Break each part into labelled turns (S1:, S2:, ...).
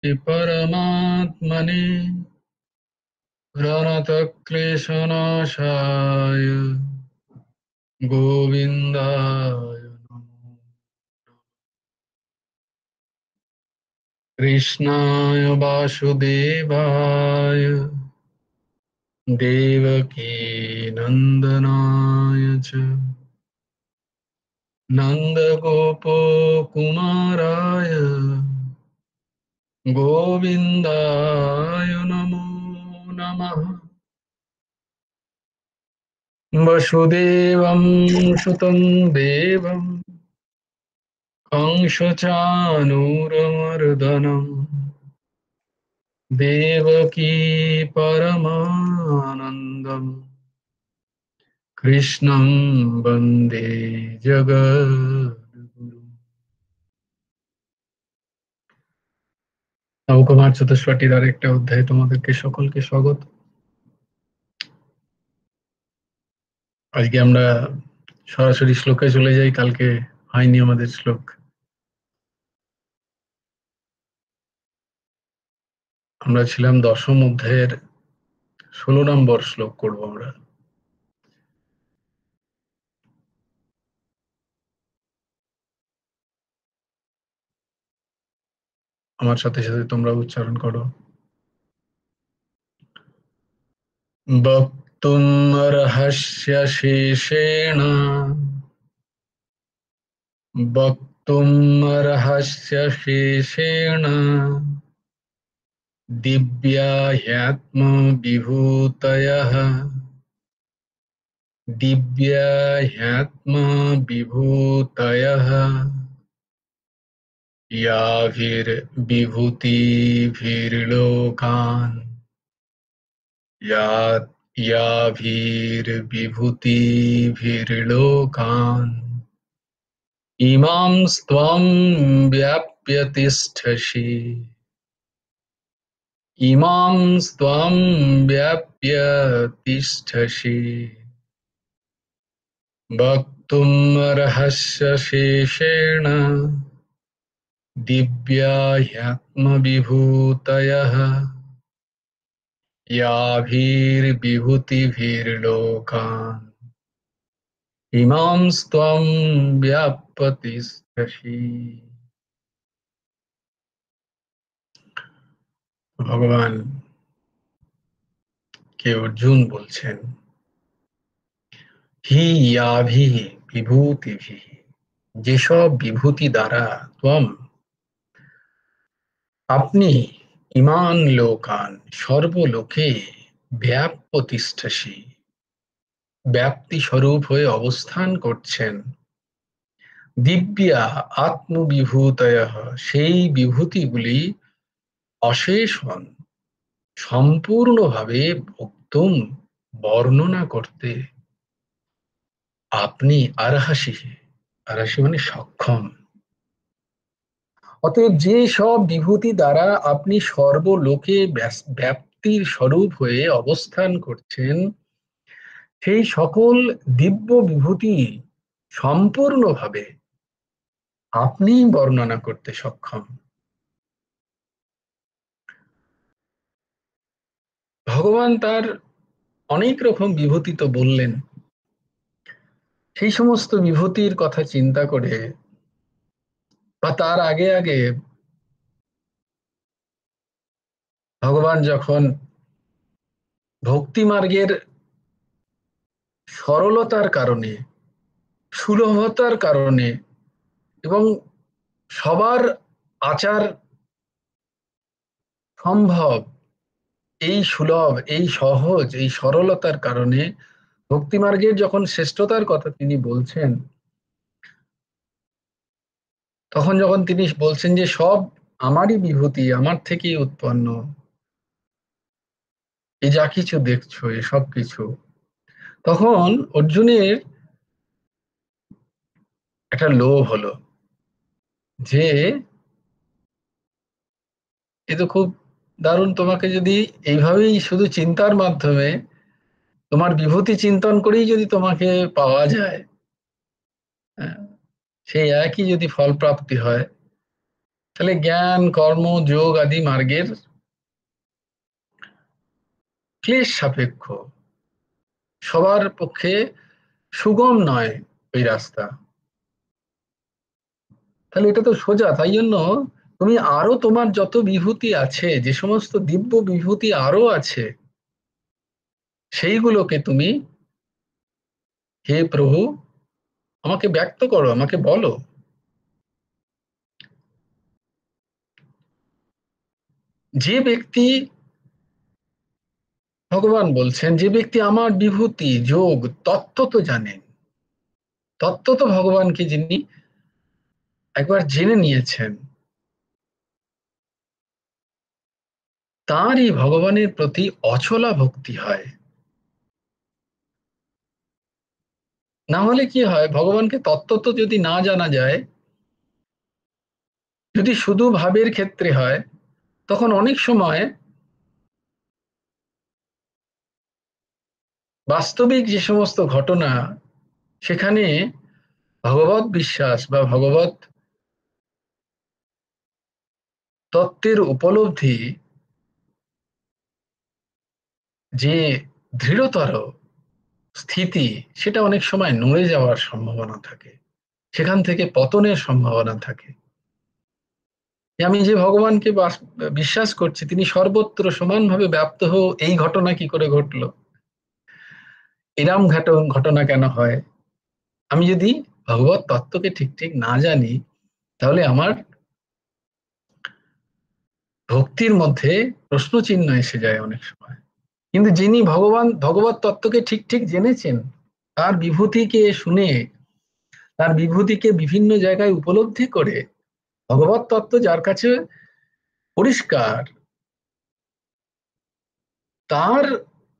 S1: परमात्मने प्रणतक्लेशनाशाय गोविन्दाय नमो। कृष्णाय वासुदेवाय देवकी नन्दनाय च नन्दगोपकुमाराय गोविन्दाय नमो नमः। वसुदेवं सुतं देवं कंसचानूरमर्दनं देवकी परमानन्दं कृष्णं वन्दे जगद्गुरुम्। নবকুমার চতুষ্পাঠীর আরেকটা অধ্যায়ে তোমাদেরকে সকলকে স্বাগত। আজকে আমরা সরাসরি শ্লোকে চলে যাই, কালকে হয়নি আমাদের শ্লোক। আমরা ছিলাম দশম অধ্যায়ের 16 নম্বর শ্লোক করব আমরা। আমার সাথে সাথে তোমরা উচ্চারণ করো। বক্তুমর্হস্য শেষেণ বক্তুমর্হস্য শেষেণ দিব্যা হ্যাত্মবিভূতয়ঃ দিব্যা হ্যাত্মবিভূতয়ঃ याभिर्विभूतिभिर्लोकान् याभिर्विभूतिभिर्लोकान् इमांस्त्वं व्याप्य तिष्ठसि इमांस्त्वं व्याप्य तिष्ठसि वक्तुमर्हस्य शेषेण दिव्या ह्यात्मविभूतयः याभिर्विभूतिभिर्लोकान् इमांस्त्वं व्याप्य तिष्ठसि। ভগবান কে অর্জুন বলছেন, হি ইয়াভি বিভূতিভি, যেসব বিভূতি দ্বারা ত্বম আপনি ইমান লোকান সর্বলোকে ব্যাপ্য তিষ্ঠসি ব্যাপ্তি স্বরূপ হয়ে অবস্থান করছেন, দিব্যা আত্মবিভূতয়ঃ সেই বিভূতিগুলি অশেষ হন সম্পূর্ণভাবে ভক্তুম বর্ণনা করতে আপনি আরহাসি, আরহাসি মানে সক্ষম। অতএব যে সব বিভূতি দ্বারা আপনি সর্বলোকে ব্যাপ্তির স্বরূপ হয়ে অবস্থান করছেন, সেই সকল দিব্য বিভূতি সম্পূর্ণভাবে আপনি বর্ণনা করতে সক্ষম। ভগবান তার অনেক রকম বিভূতি তো বললেন, সেই সমস্ত বিভূতির কথা চিন্তা করে বা তার আগে আগে ভগবান যখন ভক্তি মার্গের সরলতার কারণে, সুলভতার কারণে এবং সবার আচার সম্ভব এই সুলভ, এই সহজ, এই সরলতার কারণে ভক্তি মার্গের যখন শ্রেষ্ঠতার কথা তিনি বলছেন, তখন যখন তিনি বলছেন যে সব আমারই বিভূতি, আমার থেকেই উৎপন্ন, এই যা কিছু দেখছো এ সব কিছু, তখন অর্জুনের একটা লোভ হলো যে এ তো খুব দারুণ, তোমাকে যদি এইভাবেই শুধু চিন্তার মাধ্যমে তোমার বিভূতি চিন্তন করেই যদি তোমাকে পাওয়া যায়, হ্যাঁ, সেই একই যদি ফল প্রাপ্তি হয়, তাহলে জ্ঞান, কর্ম, যোগ আদি মার্গের ক্লেশ সাপেক্ষ, সবার পক্ষে সুগম নয় ওই রাস্তা। তাহলে এটা তো সোজা, তাই জন্য তুমি আরো তোমার যত বিভূতি আছে, যে সমস্ত দিব্য বিভূতি আরো আছে, সেইগুলোকে তুমি, হে প্রভু, আমাকে ব্যক্ত করো, আমাকে বলো। যে ব্যক্তি, ভগবান বলছেন, যে ব্যক্তি আমার বিভূতি যোগ তত্ত্ব তো জানেন, তত্ত্ব তো ভগবানকে যিনি একবার জেনে নিয়েছেন, তারই ভগবানের প্রতি অচলা ভক্তি হয়। না হলে কি হয়, ভগবানকে তত্ত্ব তো যদি না জানা যায়, যদি শুধু ভাবের ক্ষেত্রে হয়, তখন অনেক সময় বাস্তবিক যে সমস্ত ঘটনা, সেখানে ভগবত বিশ্বাস বা ভগবত তত্ত্বের উপলব্ধি যে দৃঢ়তর স্থিতি, সেটা অনেক সময় নড়ে যাওয়ার সম্ভাবনা থাকে, সেখান থেকে পতনের সম্ভাবনা থাকে। আমি যে ভগবানকে বিশ্বাস করছি, তিনি সর্বত্র সমানভাবে ব্যাপ্ত হয়ে এই ঘটনা কি করে ঘটলো, এরম ঘটনা কেন হয়, আমি যদি ভগবত তত্ত্বকে ঠিক ঠিক না জানি, তাহলে আমার ভক্তির মধ্যে প্রশ্ন চিহ্ন এসে যায় অনেক সময়। কিন্তু যিনি ভগবত তত্ত্বকে ঠিক ঠিক জেনেছেন, তার বিভূতিকে শুনে, তার বিভূতিকে বিভিন্ন জায়গায় উপলব্ধি করে, ভগবত তত্ত্ব যার কাছে পরিষ্কার, তার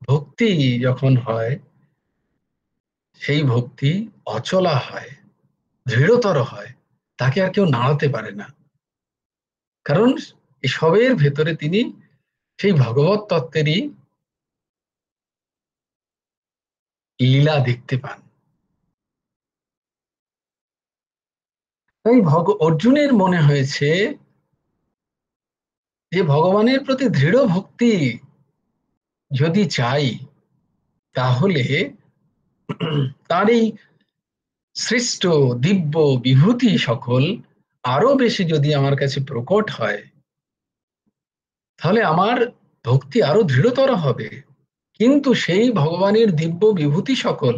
S1: ভক্তি যখন হয়, সেই ভক্তি অচলা হয়, দৃঢ়তর হয়, তাকে আর কেউ নাড়াতে পারে না। কারণ এসবের ভেতরে তিনি সেই ভগবত তত্ত্বেরই লীলা দেখতে পান। তাই অর্জুনের মনে হয়েছে যে ভগবানের প্রতি দৃঢ় ভক্তি যদি চাই, তাহলে তার এই সৃষ্ট দিব্য বিভূতি সকল আরো বেশি যদি আমার কাছে প্রকট হয়, তাহলে আমার ভক্তি আরো দৃঢ়তর হবে। কিন্তু সেই ভগবানের দিব্য বিভূতি সকল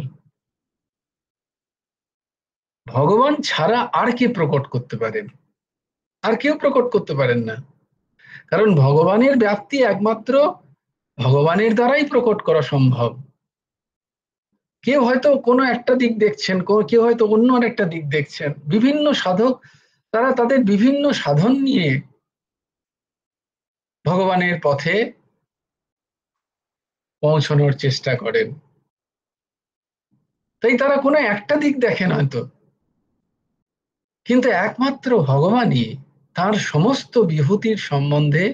S1: ভগবান ছাড়া আর কে প্রকট করতে পারেন? আর কেউ প্রকট করতে পারেন না। কারণ ভগবানের ব্যাপ্তি একমাত্র ভগবানের দ্বারাই প্রকট করা সম্ভব। কেউ হয়তো কোনো একটা দিক দেখছেন, কেউ হয়তো অন্য আরেকটা দিক দেখছেন। বিভিন্ন সাধক, তারা তাদের বিভিন্ন সাধন নিয়ে ভগবানের পথে পৌঁছানোর চেষ্টা করেন। তাই তারা কোনো একটা দিক দেখেন হয়তো, কিন্তু একমাত্র ভগবানই, তার সমস্ত বিভূতির সম্বন্ধে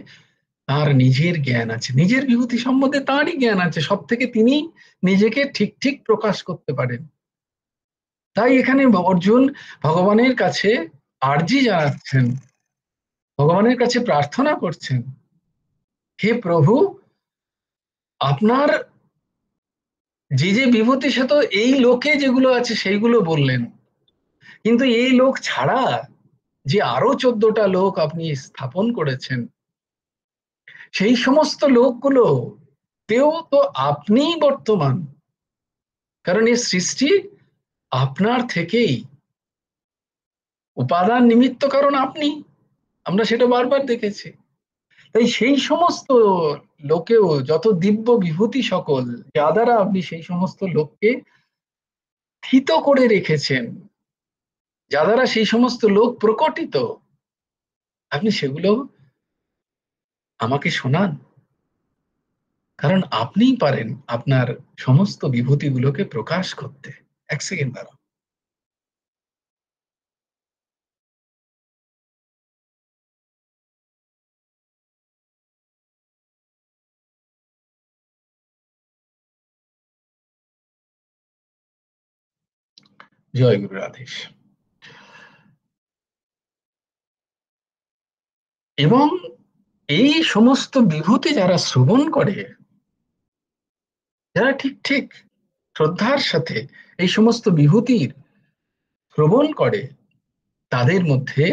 S1: তার নিজের জ্ঞান আছে, নিজের বিভূতি সম্বন্ধে তারই জ্ঞান আছে, সব থেকে তিনি নিজেকে ঠিক ঠিক প্রকাশ করতে পারেন। তাই এখানে অর্জুন ভগবানের কাছে আর্জি জানাচ্ছেন, ভগবানের কাছে প্রার্থনা করছেন, হে প্রভু, আপনার যে যে বিভূতি, সে তো এই লোকে যেগুলো আছে সেইগুলো বললেন, কিন্তু এই লোক ছাড়া যে আরো 14টা লোক আপনি স্থাপন করেছেন, সেই সমস্ত লোকগুলো তেও তো আপনিই বর্তমান। কারণ এই সৃষ্টি আপনার থেকেই, উপাদান নিমিত্ত কারণ আপনি, আমরা সেটা বারবার দেখেছি। তাই সেই সমস্ত লোকেও যত দিব্য বিভূতি সকল, যা দ্বারা আপনি সেই সমস্ত লোককে স্থিত করে রেখেছেন, যা দ্বারা সেই সমস্ত লোক প্রকটিত, আপনি সেগুলো আমাকে শোনান। কারণ আপনিই পারেন আপনার সমস্ত বিভূতিগুলোকে প্রকাশ করতে। এক সেকেন্ড দাঁড়াও। জয় গুরু রাধেশ। এবং এই সমস্ত বিভূতি যারা শ্রবণ করে, যারা ঠিক ঠিক শ্রদ্ধার সাথে এই সমস্ত বিভূতির শ্রবণ করে, তাদের মধ্যে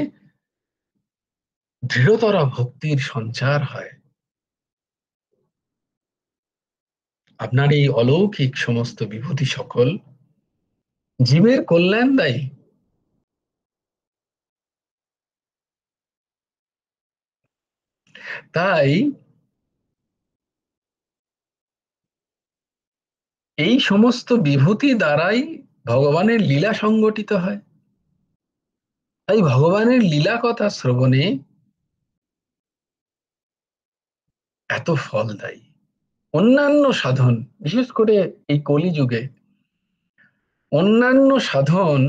S1: দৃঢ়তর ভক্তির সঞ্চার হয়। আপনার এই অলৌকিক সমস্ত বিভূতি সকল জীবের কল্যাণ দায়ী। তাই এই সমস্ত বিভূতি দ্বারাই ভগবানের লীলা সংগঠিত হয়। তাই ভগবানের লীলা কথা শ্রবণে এত ফলদায়ী। অন্যান্য সাধন, বিশেষ করে এই কলিযুগে অন্যান্য সাধন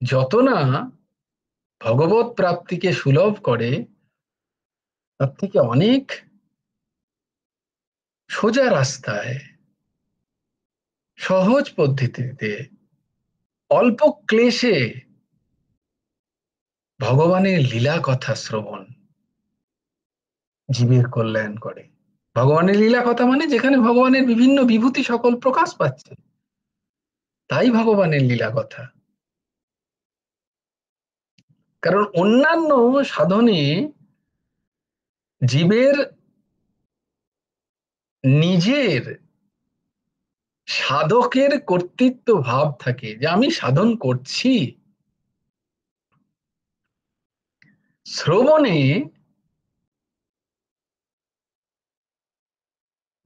S1: যত না ভগবত প্রাপ্তিকে সুলভ করে, তার থেকে অনেক সোজা রাস্তায়, সহজ পদ্ধতিতে, অল্প ক্লেশে ভগবানের লীলা কথা শ্রবণ জীবের কল্যাণ করে। ভগবানের লীলা কথা মানে যেখানে ভগবানের বিভিন্ন বিভূতি সকল প্রকাশ পাচ্ছে, তাই ভগবানের লীলা কথা। কারণ অন্যান্য সাধনে জীবের নিজের সাধকের কর্তৃত্ব ভাব থাকে, যে আমি সাধন করছি। শ্রবণে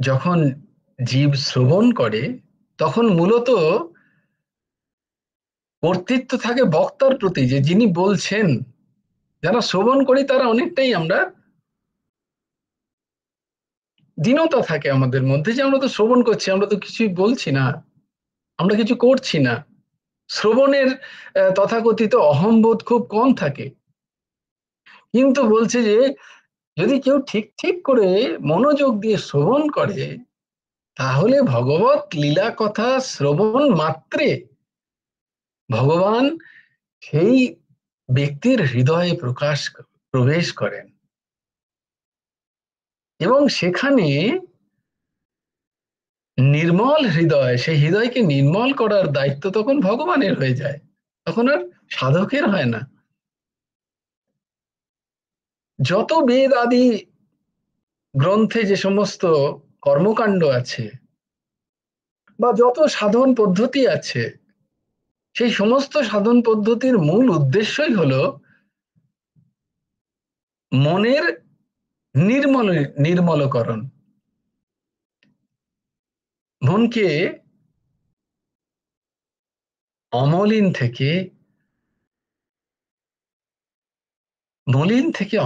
S1: যখন জীব শ্রবণ করে, তখন মূলত কর্তৃত্ব থাকে বক্তার প্রতি, যে যিনি বলছেন। যারা শ্রবণ করি তারা অনেকটাই আমরা দীনতা থাকে আমাদের মধ্যে, যে আমরা তো শ্রবণ করছি, আমরা তো কিছুই বলছি না, আমরা কিছু করছি না। শ্রবণের তথাকথিত অহংবোধ খুব কম থাকে। কিন্তু বলছে যে যদি কেউ ঠিক ঠিক করে মনোযোগ দিয়ে শ্রবণ করে, তাহলে ভগবত লীলা কথা শ্রবণ মাত্রে ভগবান সেই ব্যক্তির হৃদয়ে প্রবেশ করেন, এবং সেখানে নির্মল হৃদয়, সেই হৃদয়কে নির্মল করার দায়িত্ব তখন ভগবানের হয়ে যায়, তখন আর সাধকের হয় না। যত বেদ আদি গ্রন্থে যে সমস্ত কর্মকাণ্ড আছে, বা যত সাধন পদ্ধতি আছে, সেই সমস্ত সাধন পদ্ধতির মূল উদ্দেশ্যই হলো মনের নির্মলকরণ, মনকে অমলিন থেকে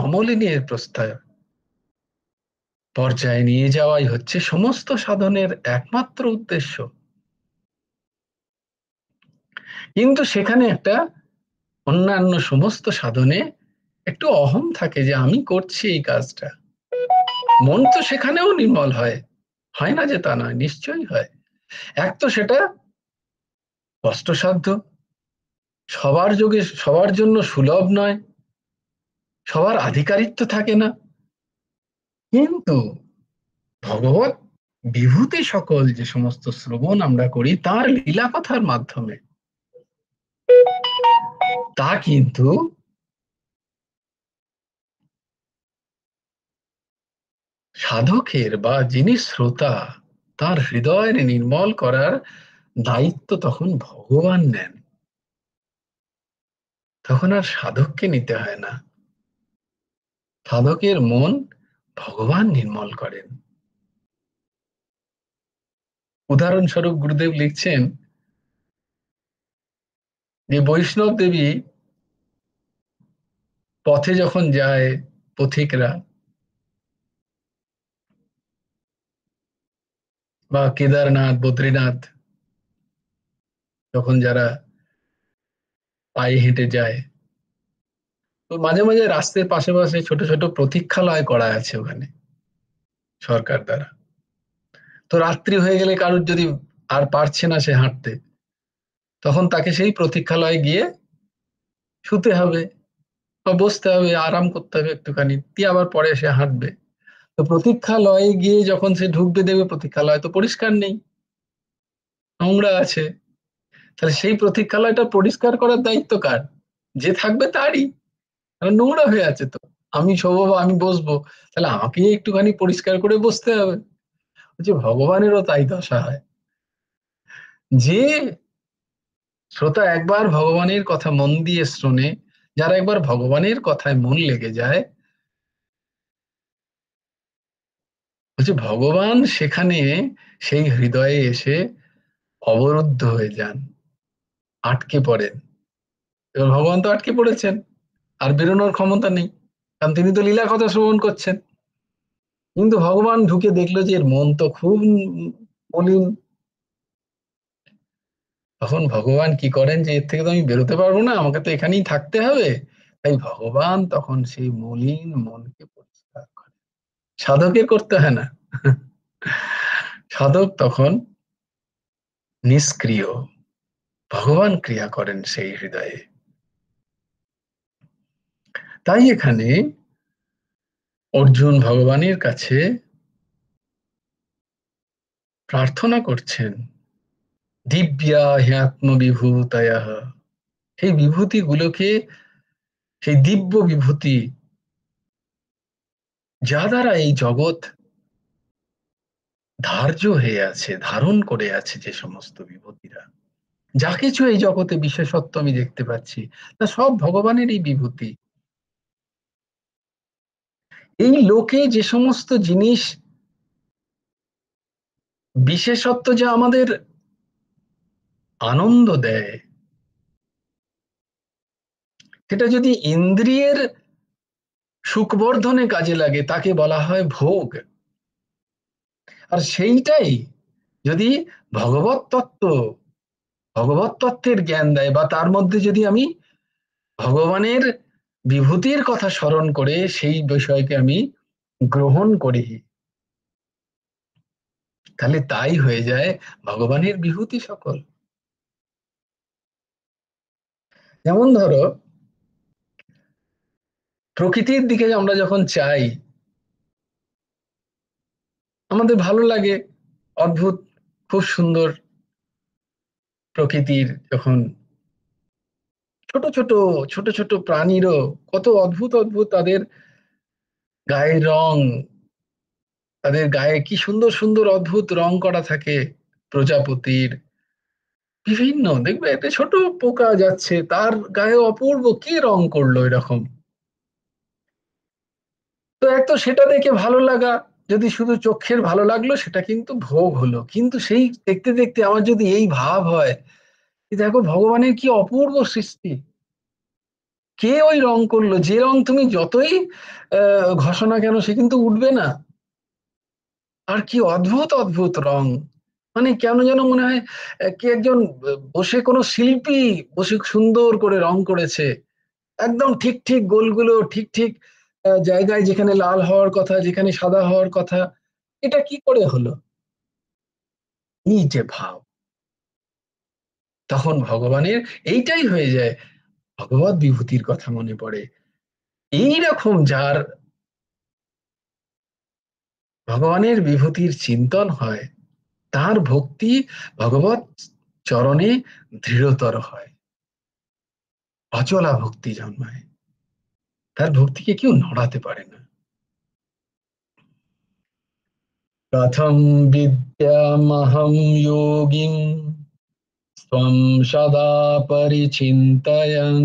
S1: অমলিনের পর্যায়ে নিয়ে যাওয়াই হচ্ছে সমস্ত সাধনের একমাত্র উদ্দেশ্য। কিন্তু সেখানে একটা অন্যান্য সমস্ত সাধনে একটু অহং থাকে, যে আমি করছি এই কাজটা। মন তো সেখানেও নির্মল হয়, হয় না যে তা নয়, নিশ্চয়ই হয়। এক তো সেটা কষ্টসাধ্য, সবার জন্য সুলভ নয়, সবার আধিকারিত্ব থাকে না। কিন্তু ভগবত বিভূতি সকল যে সমস্ত শ্রবণ আমরা করি তার লীলা কথার মাধ্যমে, তা কিন্তু সাধকের বা যিনি শ্রোতা, তার হৃদয় নির্মল করার দায়িত্ব তখন ভগবান নেন। তখন আর সাধককে নিতে হয় না, সাধকের মন ভগবান নির্মল করেন। উদাহরণস্বরূপ গুরুদেব লিখছেন যে বৈষ্ণব দেবী পথে যখন যায়, পথিকরা বা কেদারনাথ, বদ্রীনাথ, যখন যারা পায়ে হেঁটে যায়, তো মাঝে মাঝে রাস্তার পাশে পাশে ছোট ছোট প্রতীক্ষালয় করা আছে ওখানে সরকার দ্বারা। তো রাত্রি হয়ে গেলে কারোর যদি আর পারছে না সে হাঁটতে, তখন তাকে সেই প্রতীক্ষালয়ে গিয়ে শুতে হবে, বা বসতে হবে, আরাম করতে হবে একটুখানি, দিয়ে আবার পরে সে হাঁটবে। তো প্রতীক্ষালয়ে গিয়ে যখন সে ঢুকবে, দেখবে প্রতীক্ষালয় তো পরিষ্কার নেই, নোংরা আছে। তাহলে সেই প্রতীক্ষালয়টা পরিষ্কার করার দায়িত্ব কার? যে থাকবে তারই, কারণ নোংরা হয়ে আছে তো। আমি শোবো বা আমি বসবো, তাহলে আমাকে একটুখানি পরিষ্কার করে বসতে হবে। যে ভগবানেরও তাই দশা হয়, যে শ্রোতা একবার ভগবানের কথা মন দিয়ে শোনে, যারা একবার ভগবানের কথায় মন লেগে যায়, বলছে ভগবান সেখানে সেই হৃদয়ে এসে অবরুদ্ধ হয়ে যান, আটকে পড়েন। এবার ভগবান তো আটকে পড়েছেন, আর বেরোনোর ক্ষমতা নেই, কারণ তিনি তো লীলা কথা শ্রবণ করছেন। কিন্তু ভগবান ঢুকে দেখলো যে এর মন তো খুব মলিন। তখন ভগবান কি করেন, যে এর থেকে তো আমি বেরোতে পারবো না, আমাকে তো এখানেই থাকতে হবে। তাই ভগবান তখন সেই মলিন মনকে পরিষ্কার করে। সাধকের করতে হয় না, সাধক তখন নিষ্ক্রিয়, ভগবান ক্রিয়া করেন সেই হৃদয়ে। তাই এখানে অর্জুন ভগবানের কাছে প্রার্থনা করছেন, দিব্যা হ্যাত্মবিভূতয়ঃ, সেই বিভূতি গুলোকে, সেই দিব্য বিভূতি যা দ্বারা এই জগৎ ধার্য হয়ে আছে, ধারণ করে আছে, যে সমস্ত বিভূতিরা, যা কিছু এই জগতে বিশেষত্ব আমি দেখতে পাচ্ছি, তা সব ভগবানেরই বিভূতি। এই লোকে যে সমস্ত জিনিস বিশেষত্ব যা আমাদের আনন্দ দেয়, সেটা যদি ইন্দ্রিয়ের সুখবর্ধনে কাজে লাগে, তাকে বলা হয় ভোগ। আর সেইটাই যদি ভগবত তত্ত্ব, ভগবত তত্ত্বের জ্ঞান দেয়, বা তার মধ্যে যদি আমি ভগবানের বিভূতির কথা স্মরণ করে সেই বিষয়কে আমি গ্রহণ করি, তাহলে তাই হয়ে যায় ভগবানের বিভূতি সকল। যেমন ধরো, প্রকৃতির দিকে আমরা যখন চাই, আমাদের ভালো লাগে, অদ্ভুত, খুব সুন্দর প্রকৃতির, যখন ছোট ছোট ছোট ছোট প্রাণীরও কত অদ্ভুত অদ্ভুত তাদের গায়ের রং, তাদের গায়ে কি সুন্দর সুন্দর অদ্ভুত রং করা থাকে। প্রজাপতির বিভিন্ন, দেখবে একটা ছোট পোকা যাচ্ছে, তার গায়ে অপূর্ব কি রং করলো এরকম। তো এক তো সেটা দেখে ভালো লাগা, যদি শুধু চোখের ভালো লাগলো, সেটা কিন্তু ভোগ হলো। কিন্তু সেই দেখতে দেখতে আমার যদি এই ভাব হয়, যে দেখো ভগবানের কি অপূর্ব সৃষ্টি, কে ওই রং করলো, যে রং তুমি যতই ঘষো না কেন সে কিন্তু উঠবে না। আর কি অদ্ভুত অদ্ভুত রং, মানে কেন যেন মনে হয় কে একজন বসে, কোনো শিল্পী বসে সুন্দর করে রং করেছে, একদম ঠিক ঠিক গোলগুলো ঠিক ঠিক জায়গায়, যেখানে লাল হওয়ার কথা, যেখানে সাদা হওয়ার কথা, এটা কি করে হলো। এই যে ভাব, তখন ভগবানের এইটাই হয়ে যায়, ভগবত বিভূতির কথা মনে পড়ে। এইরকম যার ভগবানের বিভূতির চিন্তন হয়, তার ভক্তি ভগবত চরণে দৃঢ়তর হয়, অচলা ভক্তি জন্মায়, তার ভক্তিকে কেউ নড়াতে পারে না। কথম বিদ্যামহম যোগিন ত্বং সদা পরিচিন্তয়ন,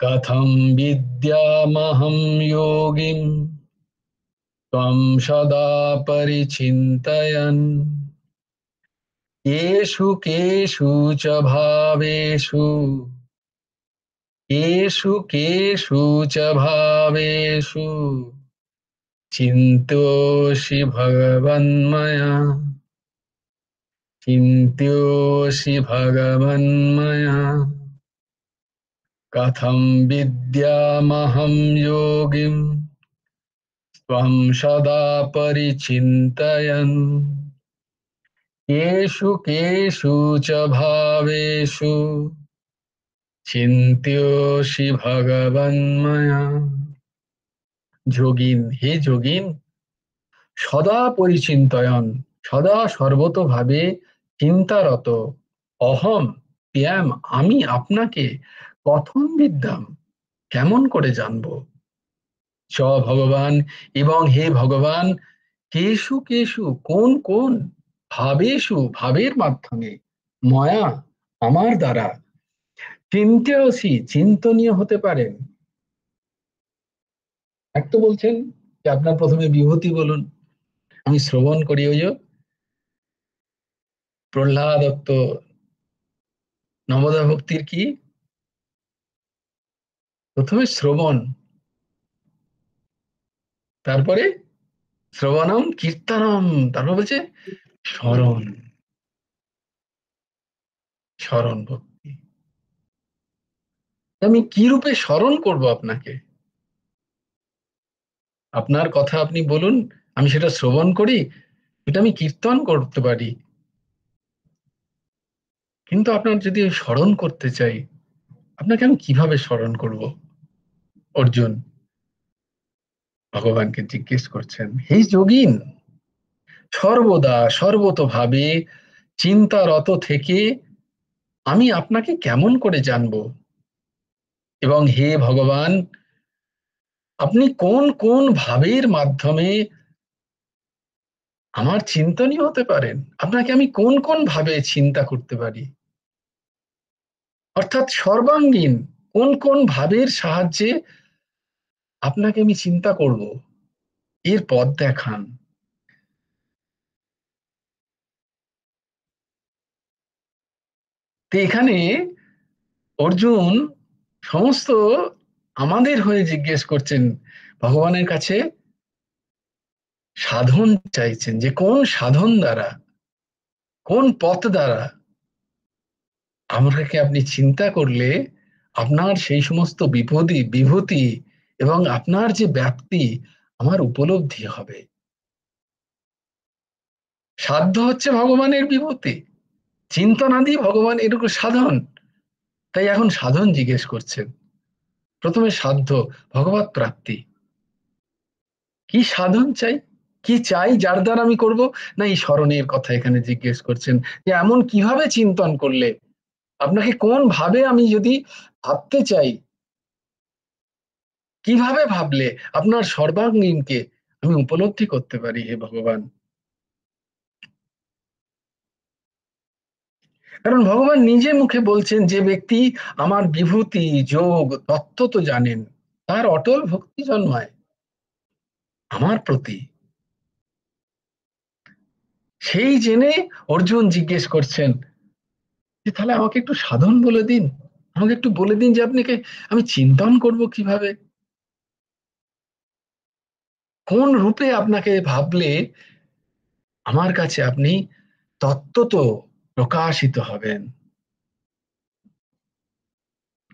S1: কথম বিদ্যামহম যোগিন ত্বং সদা পরিচিন্তয়ন, কেষু কেষু চ ভাবেষু, কেষু কেষু চ ভাবেষু চিন্তোষি ভগবন্ময়া, চিন্ত্যোষি ভগবন্ময়া, কথম বিদ্যামহম যোগিম ত্বং সদা পরিচিন্তয়ন, কেষু কেষু চ ভাবেষু চিন্ত্যসি ভগবান মায়া। যোগিন, হে যোগিন, সদা পরিচিন্তয়ন, সদা সর্বতোভাবে চিন্তারত, অহম ত্যাম, আমি আপনাকে কথম বিদ্যাম, কেমন করে জানবো, চ ভগবান, এবং হে ভগবান, কেষু কেষু, কোন কোন, ভাবেষু, ভাবের মাধ্যমে, ময়া, আমার দ্বারা, চিন্তেয়সি, চিন্তনীয় হতে পারেন। এক তো বলছেন যে আপনার প্রথমে বিভূতি বলুন, আমি শ্রবণ করি। ওই যে প্রহ্লাদত্ত নবদা ভক্তির কি, প্রথমে শ্রবণ, তারপরে শ্রবণম কীর্তনম, তারপর বলছে স্মরণ, স্মরণ ভক্তি। আমি কি রূপে স্মরণ করব আপনাকে? আপনার কথা আপনি বলুন, আমি সেটা শ্রবণ করি, এটা আমি কীর্তন করতে পারি। কিন্তু আপনার যদি স্মরণ করতে চাই, আপনাকে আমি কিভাবে স্মরণ করব? অর্জুন ভগবানকে জিজ্ঞেস করছেন, হে যোগিন, সর্বদা সর্বতোভাবে চিন্তারত থেকে আমি আপনাকে কেমন করে জানবো, এবং হে ভগবান, আপনি কোন কোন ভাবের মাধ্যমে আমার চিন্তনীয় হতে পারেন, আপনাকে আমি কোন কোন ভাবে চিন্তা করতে পারি, অর্থাৎ সর্বাঙ্গীন কোন কোন ভাবের সাহায্যে আপনাকে আমি চিন্তা করব, এর পথ দেখান। তো এখানে অর্জুন সমস্ত আমাদের হয়ে জিজ্ঞেস করছেন, ভগবানের কাছে সাধন চাইছেন, যে কোন সাধন দ্বারা, কোন পথ দ্বারা আমাকে আপনি চিন্তা করলে আপনার সেই সমস্ত বিভূতি এবং আপনার যে ব্যাপ্তি আমার উপলব্ধি হবে। সাধ্য হচ্ছে ভগবানের বিভূতি, চিন্তনাদি ভগবান এটুকু সাধন। তাই এখন সাধন জিজ্ঞেস করছেন। প্রথমে সাধ্য, ভগবত প্রাপ্তি। কি সাধন চাই, কি চাই যার দ্বারা আমি করব, না এই স্মরণের কথা এখানে জিজ্ঞেস করছেন, যে এমন কিভাবে চিন্তন করলে, আপনাকে কোন ভাবে আমি যদি ভাবতে চাই, কিভাবে ভাবলে আপনার সর্বাঙ্গীনকে আমি উপলব্ধি করতে পারি হে ভগবান। কারণ ভগবান নিজে মুখে বলছেন, যে ব্যক্তি আমার বিভূতি যোগ তত্ত্ব তো জানেন, তার অটল ভক্তি জন্মায় আমার প্রতি। সেই জেনে অর্জুন জিজ্ঞেস করছেন, যে তাহলে আমাকে একটু সাধন বলে দিন, আমাকে একটু বলে দিন যে আপনাকে আমি চিন্তন করব কিভাবে, কোন রূপে আপনাকে ভাবলে আমার কাছে আপনি তত্ত্বত প্রকাশিত হবেন।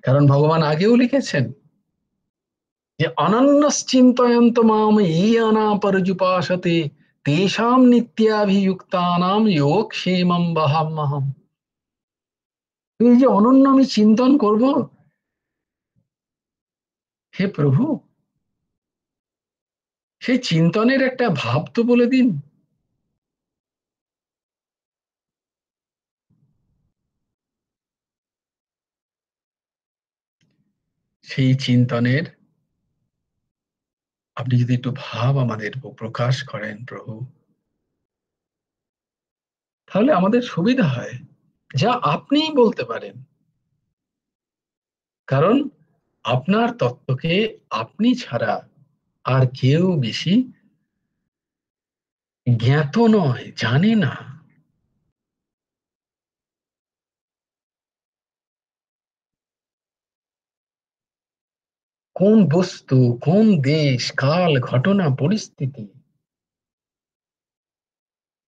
S1: কারণ ভগবান আগেও লিখেছেন যে অনন্যশ্চিন্তয়ন্ত মাম ইয়না পর্যুপাসতে তেষাম নিত্যাভিযুক্তানাম যোগক্ষেমম বহাম্যহম। এই যে অনন্য আমি চিন্তন করব, হে প্রভু, সেই চিন্তনের একটা ভাব তো বলে দিন। সেই চিন্তনের আপনি যদি একটু ভাব আমাদের প্রকাশ করেন প্রভু, তাহলে আমাদের সুবিধা হয়, যা আপনিই বলতে পারেন। কারণ আপনার তত্ত্বকে আপনি ছাড়া আর কেউ বেশি জ্ঞাত নয়, জানে না। কোন বস্তু, কোন দেশ, কাল, ঘটনা, পরিস্থিতি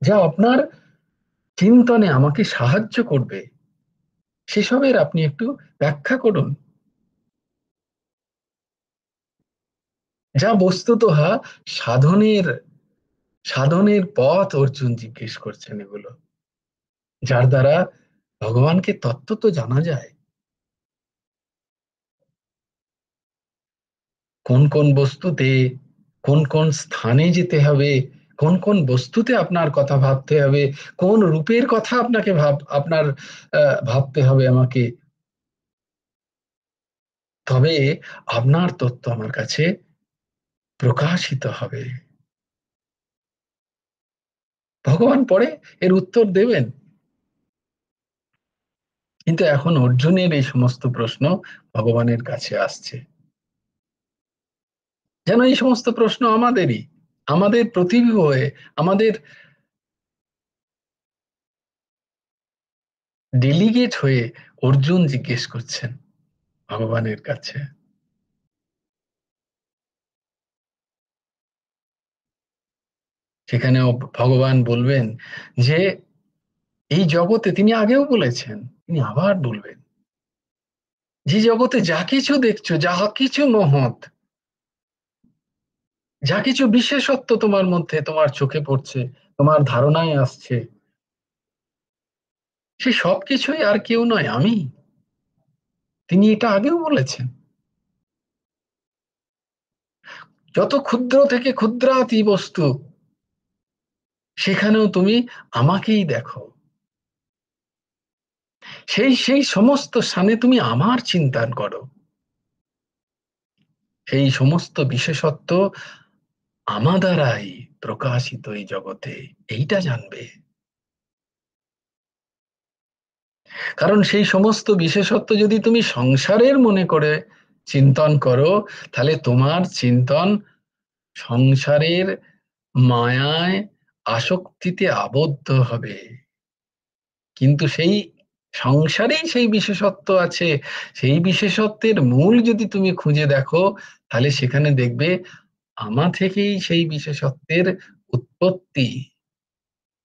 S1: যা আপনার চিন্তনে আমাকে সাহায্য করবে, সেসবের আপনি একটু ব্যাখ্যা করুন। যা বস্তুতঃ সাধনের সাধনের পথ অর্জুন জিজ্ঞেস করছেন এগুলো, যার দ্বারা ভগবানকে তত্ত্ব তো জানা যায়। কোন কোন বস্তুতে, কোন কোন স্থানে যেতে হবে, কোন কোন বস্তুতে আপনার কথা ভাবতে হবে, কোন রূপের কথা আপনাকে আপনার ভাবতে হবে আমাকে, তবে আপনার তত্ত্ব আমার কাছে প্রকাশিত হবে। ভগবান পরে এর উত্তর দেবেন। কিন্তু এখন অর্জুনের এই সমস্ত প্রশ্ন ভগবানের কাছে আসছে, যেন এই সমস্ত প্রশ্ন আমাদেরই, আমাদের প্রতিবিম্ব হয়ে, আমাদের ডেলিগেট হয়ে অর্জুন জিজ্ঞেস করছেন ভগবানের কাছে। সেখানেও ভগবান বলবেন যে এই জগতে, তিনি আগেও বলেছেন, তিনি আবার বলবেন, যে জগতে যা কিছু দেখছো, যা কিছু মহৎ, যা কিছু বিশেষত্ব তোমার মধ্যে, তোমার চোখে পড়ছে, তোমার ধারণায় আসছে, সে সবকিছুই আর কেউ নয়, আমি। তিনি এটা আগেও বলেছেন। যত ক্ষুদ্র থেকে ক্ষুদ্রাতি বস্তু, সেখানেও তুমি আমাকেই দেখো। সেই সেই সমস্ত স্থানে তুমি আমার চিন্তন করো। সেই সমস্ত বিশেষত্ব আমার দ্বারাই প্রকাশিত এই জগতে, এইটা জানবে। কারণ সেই সমস্ত বিশেষত্ব যদি তুমি সংসারের মনে করে চিন্তন করো, তাহলে তোমার চিন্তন সংসারের মায়ায়, আসক্তিতে আবদ্ধ হবে। কিন্তু সেই সংসারেই সেই বিশেষত্ব আছে, সেই বিশেষত্বের মূল যদি তুমি খুঁজে দেখো, তাহলে সেখানে দেখবে আমা থেকেই সেই বিশেষত্বের উৎপত্তি,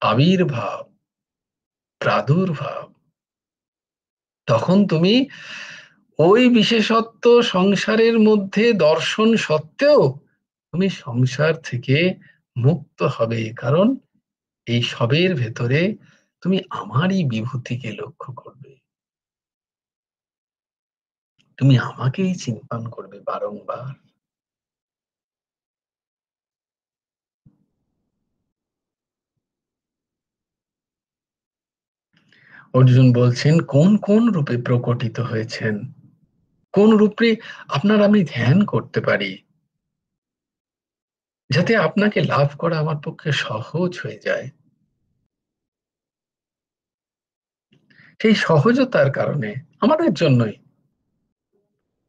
S1: আবির্ভাব, প্রাদুর্ভাব। তখন তুমি ওই বিশেষত্ব সংসারের মধ্যে দর্শন সত্ত্বেও তুমি সংসার থেকে মুক্ত হবে, কারণ এই সবের ভেতরে তুমি আমারই বিভূতিকে লক্ষ্য করবে, তুমি আমাকেই চিন্তন করবে বারংবার। অর্জুন বলছেন, কোন কোন রূপে প্রকটিত হয়েছেন, কোন রূপে আপনার আমি ধ্যান করতে পারি, যাতে আপনাকে লাভ করা আমার পক্ষে সহজ হয়ে যায়। সেই সহজতার কারণে, আমাদের জন্যই,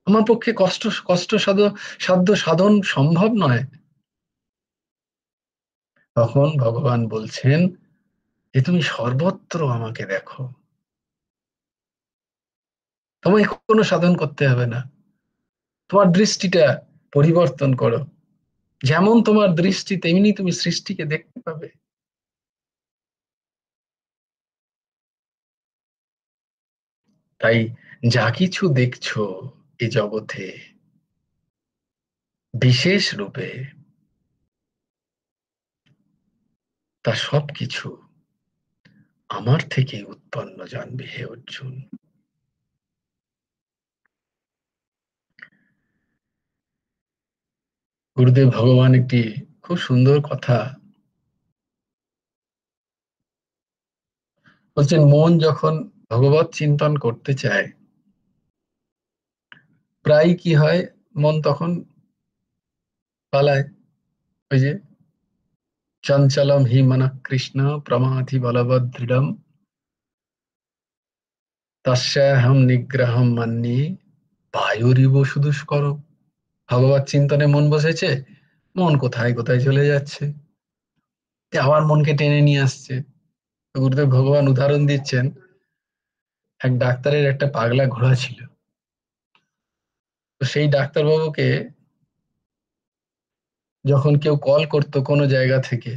S1: আমার পক্ষে কষ্ট কষ্ট সাধ্য সাধন সম্ভব নয়। তখন ভগবান বলছেন যে তুমি সর্বত্র আমাকে দেখো, তোমায় কোনো সাধন করতে হবে না, তোমার দৃষ্টিটা পরিবর্তন করো, যেমন তোমার দৃষ্টি তেমনি তুমি সৃষ্টিকে দেখতে পাবে। তাই যা কিছু দেখছো এই জগতে বিশেষ রূপে, তা সবকিছু আমার থেকে উৎপন্ন, জানবে হে অর্জুন। গুরুদেব ভগবান একটি খুব সুন্দর কথা বলছেন, মন যখন ভগবত চিন্তন করতে চায়, প্রায় কি হয়, মন তখন পালায়। ওই যে চঞ্চলম হি মনঃ কৃষ্ণ প্রমাথি বলবৎ দৃঢ়ম তস্যাহম নিগ্রহম মন্যে বায়ুরিব সুদুষ্কর। ভগবত চিন্তনে মন বসেছে, মন কোথায় কোথায় চলে যাচ্ছে, আবার মনকে টেনে নিয়ে আসছে। তো গুরুদেব ভগবান উদাহরণ দিচ্ছেন, এক ডাক্তারের একটা পাগলা ঘোড়া ছিল। তো সেই ডাক্তারবাবুকে যখন কেউ কল করতো কোনো জায়গা থেকে,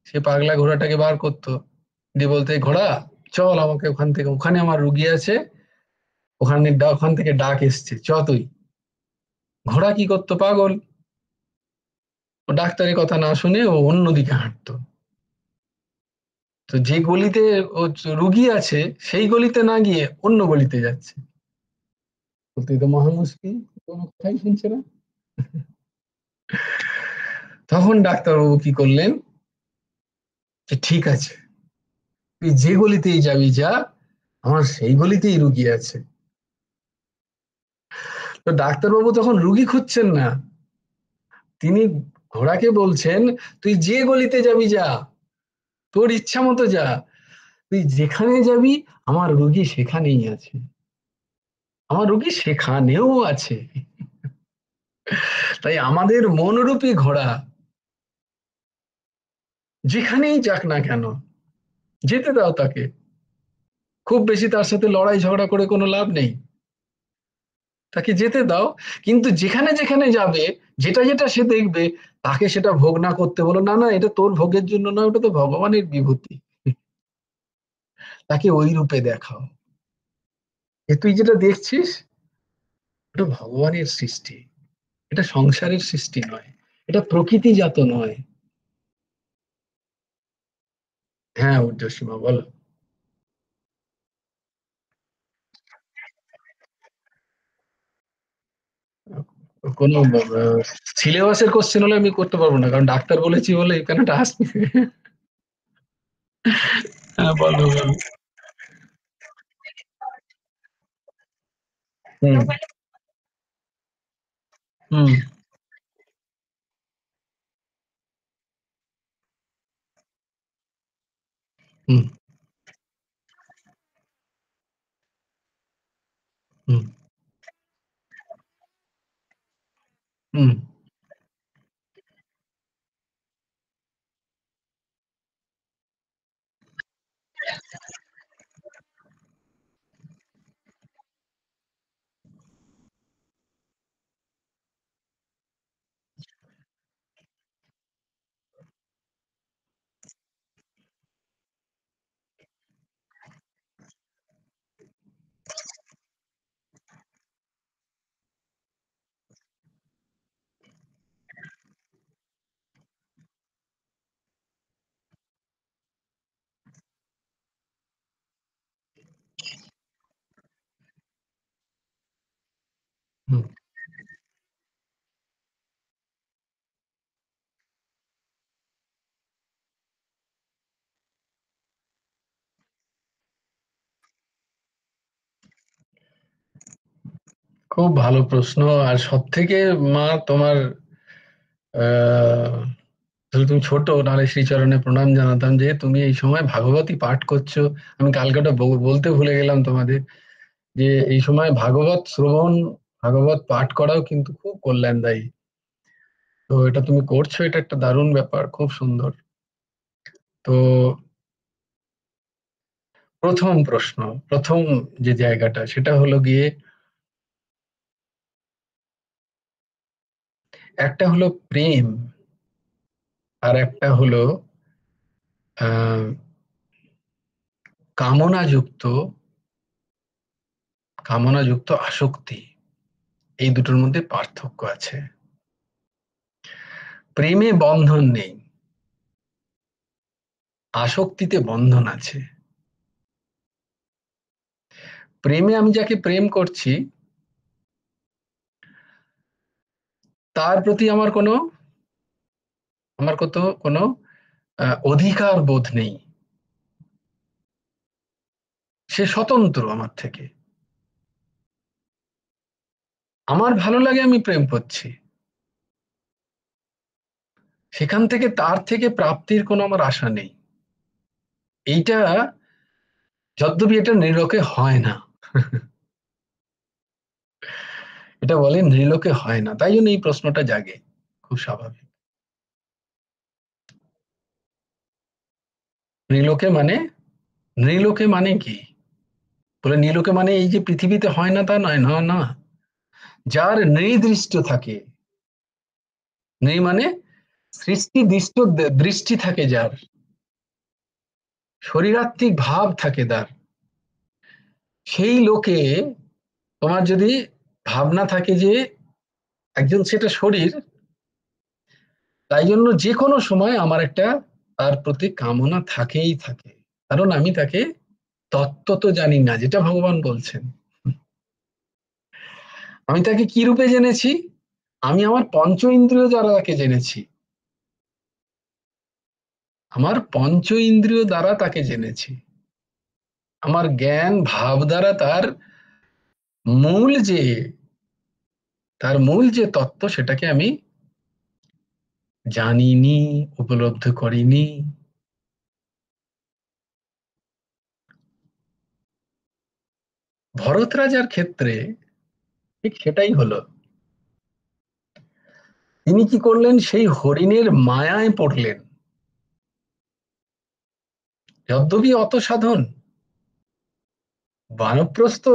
S1: সে পাগলা ঘোড়াটাকে বার করতো, দিয়ে বলতে, ঘোড়া চল আমাকে ওখান থেকে, ওখানে আমার রুগী আছে, ওখানে ওখান থেকে ডাক এসছে, চ তুই। ঘোড়া কি করতো, পাগল, ও ডাক্তারের কথা না শুনে ও অন্যদিকে হাঁটতো। তো যে গলিতে ও রুগী আছে, সেই গলিতে না গিয়ে অন্য গলিতে যাচ্ছে। বলতে, তো মহা মুশকিল, কোনো কথাই শুনছে না। তখন ডাক্তারবাবু কি করলেন, যে ঠিক আছে, তুই যে গলিতেই যাবি যা, আমার সেই গলিতেই রুগী আছে। তো ডাক্তারবাবু তখন রুগী খুঁজছেন না, তিনি ঘোড়াকে বলছেন, তুই যে গলিতে যাবি যা, তোর ইচ্ছা মতো যা, তুই যেখানে যাবি আমার রুগী সেখানেই আছে, আমার রুগী সেখানেও আছে। তাই আমাদের মনরূপী ঘোড়া যেখানেই যাক না কেন, যেতে দাও তাকে। খুব বেশি তার সাথে লড়াই ঝগড়া করে কোনো লাভ নেই, তাকে যেতে দাও। কিন্তু যেখানে যেখানে যাবে, যেটা যেটা সে দেখবে, তাকে সেটা ভোগ না করতে বলো, না না এটা তোর ভোগের জন্য না, ওটা তো ভগবানের বিভূতি, তাকে ওই রূপে দেখাও। এ তুই যেটা দেখছিস, এটা ভগবানের সৃষ্টি, এটা সংসারের সৃষ্টি নয়, এটা প্রকৃতিজাত নয়। হ্যাঁ ঊর্ধ্বসীমা, বলো। কোনো সিলেবাসের কোশ্চেন হলে আমি করতে পারবো না, কারণ ডাক্তার বলেছি বলে এখানেটা আসবে। হ্যাঁ বলো বলো। হুম হুম হুম হুম হুম হুম। খুব ভালো প্রশ্ন। আর সব থেকে, মা তোমার আহ যদি তুমি ছোট, নাহলে শ্রীচরণে প্রণাম জানাতাম যে তুমি এই সময় ভাগবতী পাঠ করছো। আমি কালকে ওটা বলতে ভুলে গেলাম তোমাদের, যে এই সময় ভাগবত শ্রবণ, ভাগবত পাঠ করাও কিন্তু খুব কল্যাণদায়ী। তো এটা তুমি করছো, এটা একটা দারুণ ব্যাপার, খুব সুন্দর। তো প্রথম প্রশ্ন, প্রথম যে জায়গাটা, সেটা হলো গিয়ে, একটা হলো প্রেম, আর একটা হলো আহ কামনাযুক্ত, কামনাযুক্ত আসক্তি। এই দুটোর মধ্যে পার্থক্য আছে। প্রেমে বন্ধন নেই, আসক্তিতে বন্ধন আছে। প্রেমে আমি যাকে প্রেম করছি, তার প্রতি আমার কোনো অধিকার বোধ নেই, সে স্বতন্ত্র আমার থেকে। আমার ভালো লাগে, আমি প্রেম করছি, সেখান থেকে তার থেকে প্রাপ্তির কোনো আমার আশা নেই। এইটা, যদ্যপি এটা নৃলোকে হয় না, এটা বলে নৃলোকে হয় না, তাই জন্য এই প্রশ্নটা জাগে, খুব স্বাভাবিক। নৃলোকে মানে, নৃলোকে মানে কি? বলে নৃলোকে মানে এই যে পৃথিবীতে হয় না তা নয়, না না। যার নৃদৃষ্ট থাকে, নৃ মানে সৃষ্টি দৃষ্ট, দৃষ্টি থাকে যার, শরীরাত্মিক ভাব থাকে তার, সেই লোকে তোমার যদি ভাবনা থাকে যে একজন সেটা শরীর, তাই জন্য যে কোনো সময় আমার একটা তার প্রতি কামনা থাকেই থাকে, কারণ আমি তাকে তত্ত্ব জানি না, যেটা ভগবান বলছেন। আমি তাকে কি রূপে জেনেছি? আমি আমার পঞ্চ ইন্দ্রিয় দ্বারা তাকে জেনেছি, আমার পঞ্চ ইন্দ্রিয় দ্বারা তাকে জেনেছি, আমার জ্ঞান ভাব দ্বারা মূল যে তার মূল যে তত্ত্ব সেটাকে আমি জানিনি, উপলব্ধি করিনি। ভরত রাজার ক্ষেত্রে ঠিক সেটাই হলো। তিনি কি করলেন, সেই হরিণের মায়ায় পড়লেন। যদ্যপি অত সাধন, বানপ্রস্থ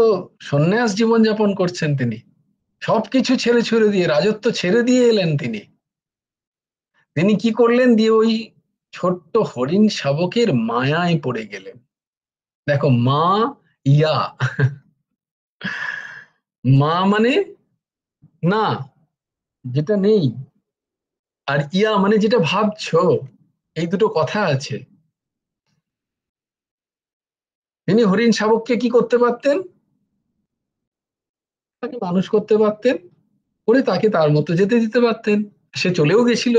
S1: সন্ন্যাস জীবন যাপন করছেন তিনি, সবকিছু ছেড়ে ছুড়ে দিয়ে, রাজত্ব ছেড়ে দিয়ে এলেন তিনি। তিনি কি করলেন, দিয়ে ওই ছোট্ট হরিণ শাবকের মায়ায় পড়ে গেলেন। দেখো, মা ইয়া, মা মানে না, যেটা নেই, আর ইয়া মানে যেটা ভাবছো, এই দুটো কথা আছে। তিনি হরিণ শাবককে কি করতে পারতেন, তাকে মানুষ করতে পারতেন, করে তাকে তার মতো যেতে দিতে পারতেন, সে চলেও গেছিল।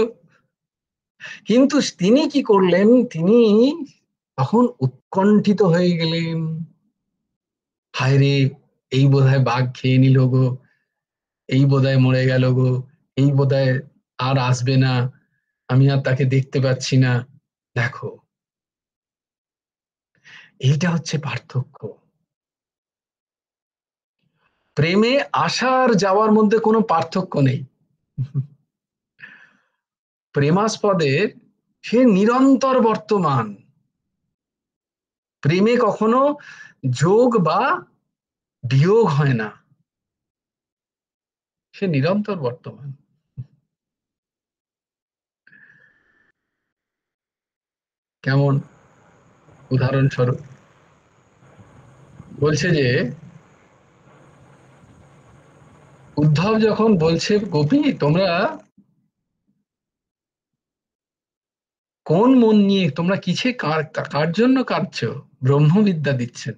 S1: কিন্তু তিনি কি করলেন, তিনি তখন উৎকণ্ঠিত হয়ে গেলেন। হায় রে, এই বোধহয় বাঘ খেয়ে নিল গো, এই বোধহয় মরে গেল গো, এই বোধহয় আর আসবে না, আমি আর তাকে দেখতে পাচ্ছি না। দেখো, এইটা হচ্ছে পার্থক্য। প্রেমে আসা আর যাওয়ার মধ্যে কোনো পার্থক্য নেই। প্রেমাস্পদের সে নিরন্তর বর্তমান। প্রেমে কখনো যোগ বা বিয়োগ হয় না, সে নিরন্তর বর্তমান। কেমন? উদাহরণস্বরূপ বলছে যে, উদ্ধব যখন বলছে, গোপী তোমরা কোন মন নিয়ে, তোমরা কিসে কার কার জন্য কাঁদছো, ব্রহ্মবিদ্যা দিচ্ছেন।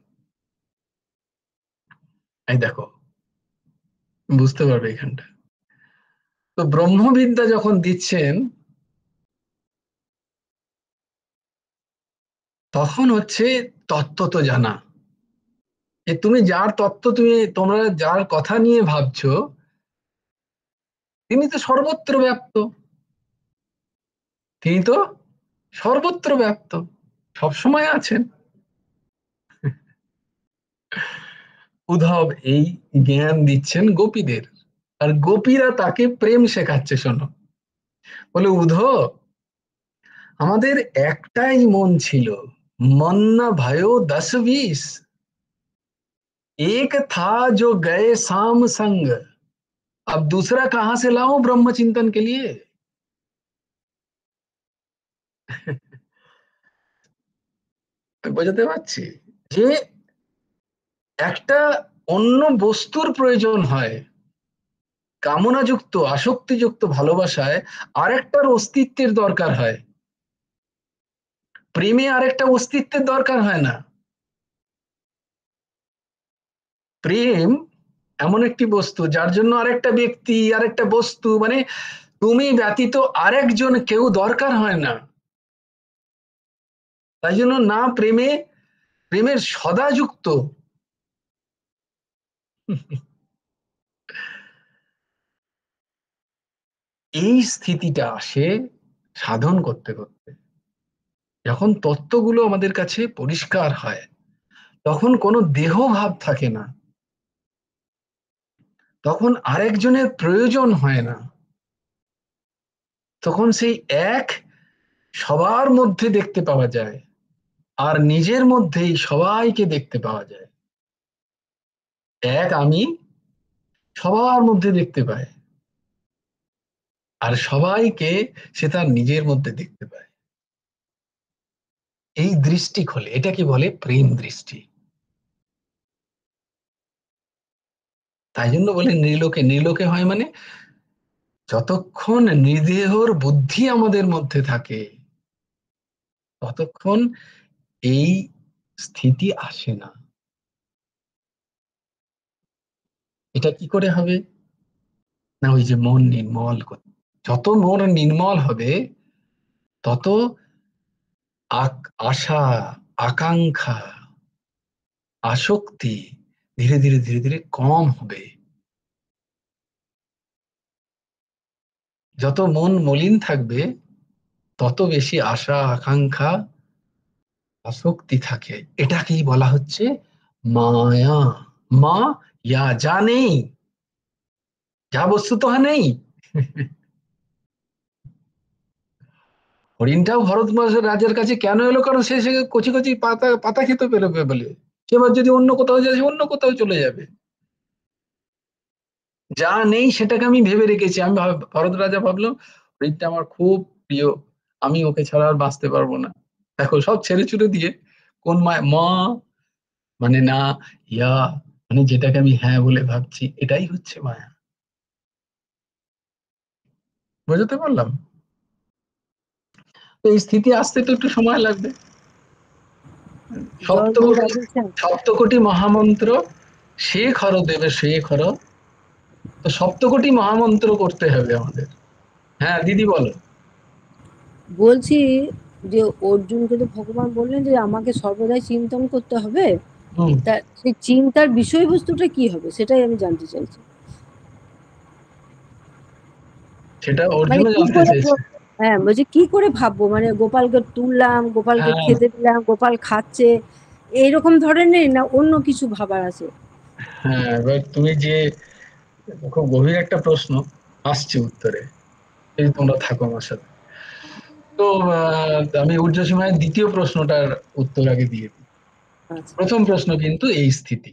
S1: এই দেখো, বুঝতে পারবে এখানটা। তো ব্রহ্মবিদ্যা যখন দিচ্ছেন, তখন হচ্ছে তত্ত্ব তো জানা, যে তুমি যার তত্ত্ব, তোমরা যার কথা নিয়ে ভাবছো, তিনি তো সর্বত্র ব্যাপ্ত, তিনি তো সর্বত্র ব্যাপ্ত, সবসময় আছেন। উদ্ধব এই জ্ঞান দিচ্ছেন গোপীদের, আর গোপীরা তাকে প্রেম শেখাচ্ছে। শোনো, বলে উদ্ধব, আমাদের একটাই মন ছিল, মন না भयो 10-20, एक था जो गए शाम संग, अब दूसरा कहां से लाऊं ब्रह्म चिंतन के लिए। বোঝাতে পারছি যে একটা অন্য বস্তুর প্রয়োজন হয়, কামনাযুক্ত আসক্তিযুক্ত ভালোবাসায় আরেকটার অস্তিত্বের দরকার হয়, প্রেমে আরেকটা অস্তিত্বের দরকার হয় না। প্রেম এমন একটি বস্তু যার জন্য আরেকটা ব্যক্তি, আরেকটা বস্তু, মানে তুমি ব্যতীত আরেকজন কেউ দরকার হয় না। তাই জন্য না প্রেমের সদা যুক্ত। এই স্থিতিটা আসে সাধন করতে করতে, যখন তত্ত্বগুলো আমাদের কাছে পরিষ্কার হয়, তখন কোনো দেহ ভাব থাকে না, তখন আরেকজনের প্রয়োজন হয় না, তখন সেই এক সবার মধ্যে দেখতে পাওয়া যায়, আর নিজের মধ্যেই সবাইকে দেখতে পাওয়া যায়। এক আমি সবার মধ্যে দেখতে পায়, আর সবাইকে সে তার নিজের মধ্যে দেখতে পায়। এই দৃষ্টি খোলে, এটাকে বলে প্রেম দৃষ্টি। তাই জন্য বলে নির্লোকে, নির্লোকে হয় মানে যতক্ষণ নির্দেহর বুদ্ধি আমাদের মধ্যে থাকে, ততক্ষণ এই স্থিতি আসে না। এটা কি করে হবে? না, ওই যে মন নির্মল যত মন নির্মল হবে তত আশা, আকাঙ্ক্ষা, আসক্তি ধীরে ধীরে ধীরে ধীরে কম হবে। যত মন মলিন থাকবে তত বেশি আশা, আকাঙ্ক্ষা, আসক্তি থাকে। এটাকেই বলা হচ্ছে মায়া। মা ইয়া, যা নেই, যা বস্তুত নেই। হরিণটাও ভরত রাজার কাছে কেন এলো? কারণ সে কচি কচি পাতা পাতা খেতে পেরোবে বলে। সেবার যদি অন্য কোথাও যায়, সে অন্য কোথাও চলে যাবে। যা নেই সেটাকে আমি ভেবে রেখেছি। আমি ভরত রাজা ভাবলো হরিণটা আমার খুব প্রিয়, আমি ওকে ছাড়া আর বাঁচতে পারবো না। দেখো, সব ছেড়ে ছুড়ে দিয়ে কোন মায়া, মা মানে না, ইয়া মানে যেটাকে আমি হ্যাঁ বলে ভাবছি, এটাই হচ্ছে মায়া। বুঝতে পারলাম? তো এই স্থিতি আসতে তো একটু সময় লাগবে।
S2: জয় গুরু
S1: সপ্তকোটি,
S2: রাধেশ্যাম।
S1: সপ্তকোটি মহামন্ত্র শেখ হর দেবে, শেখ হর। তো সপ্তকোটি মহামন্ত্র করতে হবে আমাদের। হ্যাঁ দিদি, বলো।
S2: বলছি যে অর্জুনকে তো ভগবান বললেন যে আমাকে সর্বদাই চিন্তন করতে হবে।
S1: হুম।
S2: তা সেই চিন্তার বিষয়বস্তুটা কি হবে সেটাই আমি জানতে চাইছি।
S1: সেটা
S2: মানে
S1: অর্জুনও
S2: কি
S1: জানতে
S2: করে
S1: চাইছে।
S2: হ্যাঁ, বলছি কি করে ভাববো, মানে গোপালকে তুললাম, গোপালকে
S1: হ্যাঁ,
S2: খেতে দিলাম, গোপাল খাচ্ছে, এইরকম ধরনের না অন্য কিছু ভাবার আছে?
S1: হ্যাঁ, এবার তুমি যে খুব গভীর একটা প্রশ্ন, আসছে উত্তরে, যদি তোমরা থাকো আমার সাথে। তো আমি ঊর্ধ্বসীমায় দ্বিতীয় প্রশ্নটার উত্তর আগে দিয়ে দিই।
S2: আচ্ছা।
S1: প্রথম প্রশ্ন কিন্তু এই স্থিতি।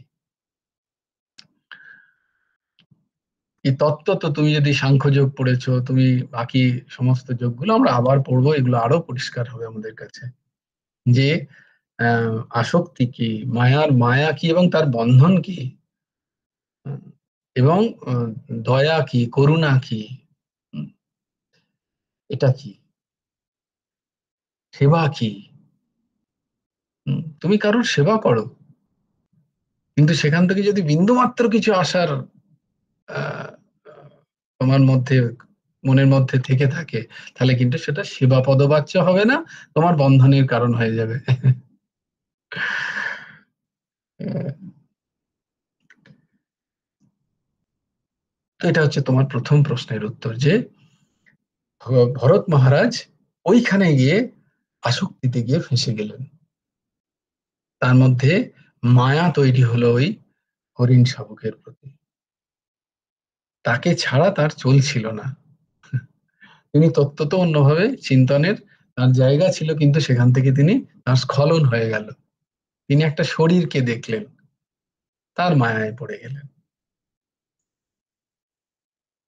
S1: এই তত্ত্ব তো তুমি যদি সাংখ্যযোগ পড়েছো, তুমি বাকি সমস্ত যোগগুলো আমরা আবার পড়বো, এগুলো আরো পরিষ্কার হবে আমাদের কাছে। যে আসক্তি কি, মায়া কি এবং তার বন্ধন কি, এবং দয়া কি, করুণা কি, উম, এটা কি, সেবা কি। তুমি কারোর সেবা করো, কিন্তু সেখান থেকে যদি বিন্দু মাত্র কিছু আসার আহ, তোমার মধ্যে, মনের মধ্যে থেকে থাকে, তাহলে কিন্তু সেটা সেবা পদবাচ্য হবে না, তোমার বন্ধনের কারণ হয়ে যাবে। তো এটা হচ্ছে তোমার প্রথম প্রশ্নের উত্তর, যে ভরত মহারাজ ওইখানে গিয়ে আসক্তিতে গিয়ে ফেঁসে গেলেন। তার মধ্যে মায়া তৈরি হলো ওই হরিণ শাবকের প্রতি। তাকে ছাড়া তার চলছিল না। তিনি তত্ত্ব তো অন্যভাবে চিন্তনের তার জায়গা ছিল, কিন্তু সেখান থেকে তিনি, তার স্খলন হয়ে গেল। তিনি একটা শরীরকে দেখলেন, তার মায়ায় পড়ে গেলেন।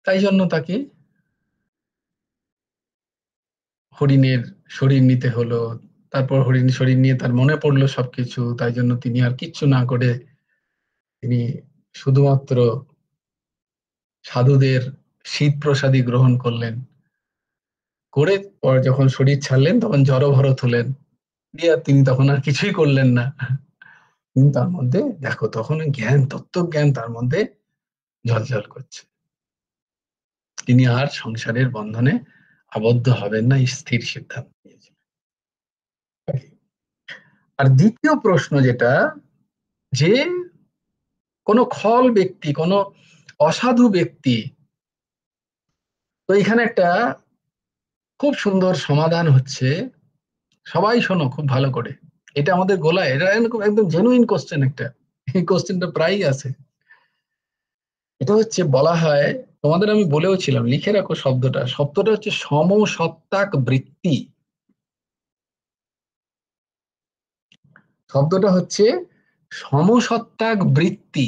S1: তাই জন্য তাকে হরিণের শরীর নিতে হলো। তারপর হরিণ শরীর নিয়ে তার মনে পড়লো সবকিছু, তাই জন্য তিনি আর কিচ্ছু না করে তিনি শুধুমাত্র সাধুদের শীত প্রসাদী গ্রহণ করলেন। করে পর যখন শরীর ছাড়লেন তখন জড়ভরত হলেন, দিয়ে আর তিনি তখন আর কিছুই করলেন না। কিন্তু তার মধ্যে দেখো, তখন জ্ঞান, তত্ত্বজ্ঞান তার মধ্যে ঝলঝল করছে। তিনি আর সংসারের বন্ধনে আবদ্ধ হবেন না, স্থির সিদ্ধান্ত নিয়েছেন। আর দ্বিতীয় প্রশ্ন যেটা, যে কোনো খল ব্যক্তি, কোনো অসাধু ব্যক্তি, তো এখানে একটা খুব সুন্দর সমাধান হচ্ছে। সবাই শোনো খুব ভালো করে, এটা আমাদের গোলায়, এটা একদম জেনুইন কোশ্চেন একটা। এই কোশ্চেনটা প্রায়ই আছে। এটা হচ্ছে, বলা হয়, তোমাদের আমি বলেও ছিলাম, লিখে রাখো শব্দটা। শব্দটা হচ্ছে সমসত্তাক বৃত্তি। শব্দটা হচ্ছে সমসত্তাক বৃত্তি।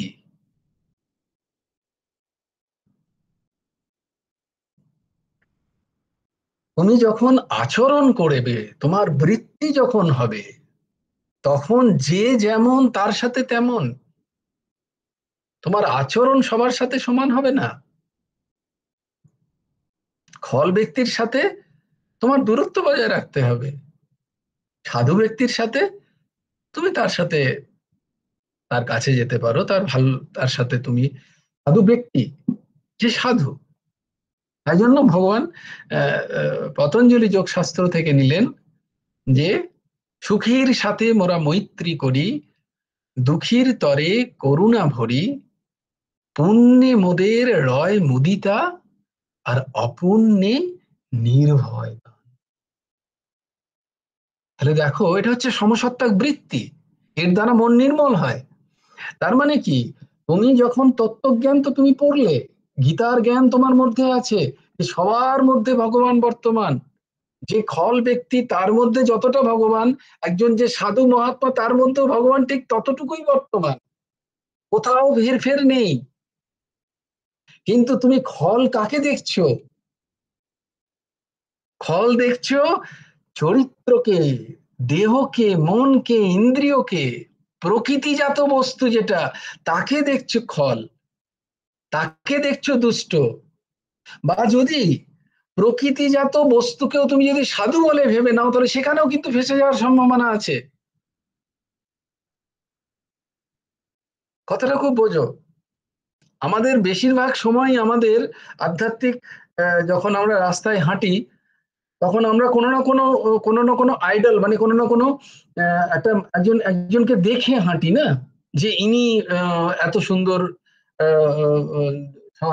S1: তুমি যখন আচরণ করবে, তোমার বৃত্তি যখন হবে, তখন যে যেমন তার সাথে তেমন। তোমার আচরণ সবার সাথে সমান হবে না। খল ব্যক্তির সাথে তোমার দূরত্ব বজায় রাখতে হবে। সাধু ব্যক্তির সাথে তুমি তার সাথে, তার কাছে যেতে পারো, তার ভালো, তার সাথে তুমি, সাধু ব্যক্তি যে সাধু, তাই জন্য ভগবান পতঞ্জলি যোগশাস্ত্র থেকে নিলেন যে সুখীর সাথে মোরা মৈত্রী করি, দুঃখীর তরে করুণা ভরি, পুণ্যে মোদের রয় মুদিতা, আর অপুণ্যে নির্ভয়। তাহলে দেখো, এটা হচ্ছে সমসত্ত্বক বৃত্তি, এর দ্বারা মন নির্মল হয়। তার মানে কি, তুমি যখন তত্ত্বজ্ঞান তো তুমি পড়লে, গীতার জ্ঞান তোমার মধ্যে আছে, সবার মধ্যে ভগবান বর্তমান। যে খল ব্যক্তি তার মধ্যে যতটা ভগবান, একজন যে সাধু মহাত্মা তার মধ্যেও ভগবান ঠিক ততটুকুই বর্তমান, কোথাও হেরফের নেই। কিন্তু তুমি খল কাকে দেখছো? খল দেখছো চরিত্রকে, দেহকে, মনকে, ইন্দ্রিয়কে, প্রকৃতিজাত বস্তু যেটা, তাকে দেখছো খল, তাকে দেখছো দুষ্ট। বা যদি প্রকৃতিজাত বস্তুকেও তুমি যদি সাধু বলে ভেবে নাও, তাহলে সেখানেও কিন্তু ফেসে যাওয়ার সম্ভাবনা আছে। কথাটা খুব বোঝো। আমাদের বেশিরভাগ সময় আমাদের আধ্যাত্মিক, যখন আমরা রাস্তায় হাঁটি, তখন আমরা কোনো না কোনো আইডল, মানে কোনো না কোনো একটা একজনকে দেখে হাঁটি না, যে ইনি এত সুন্দর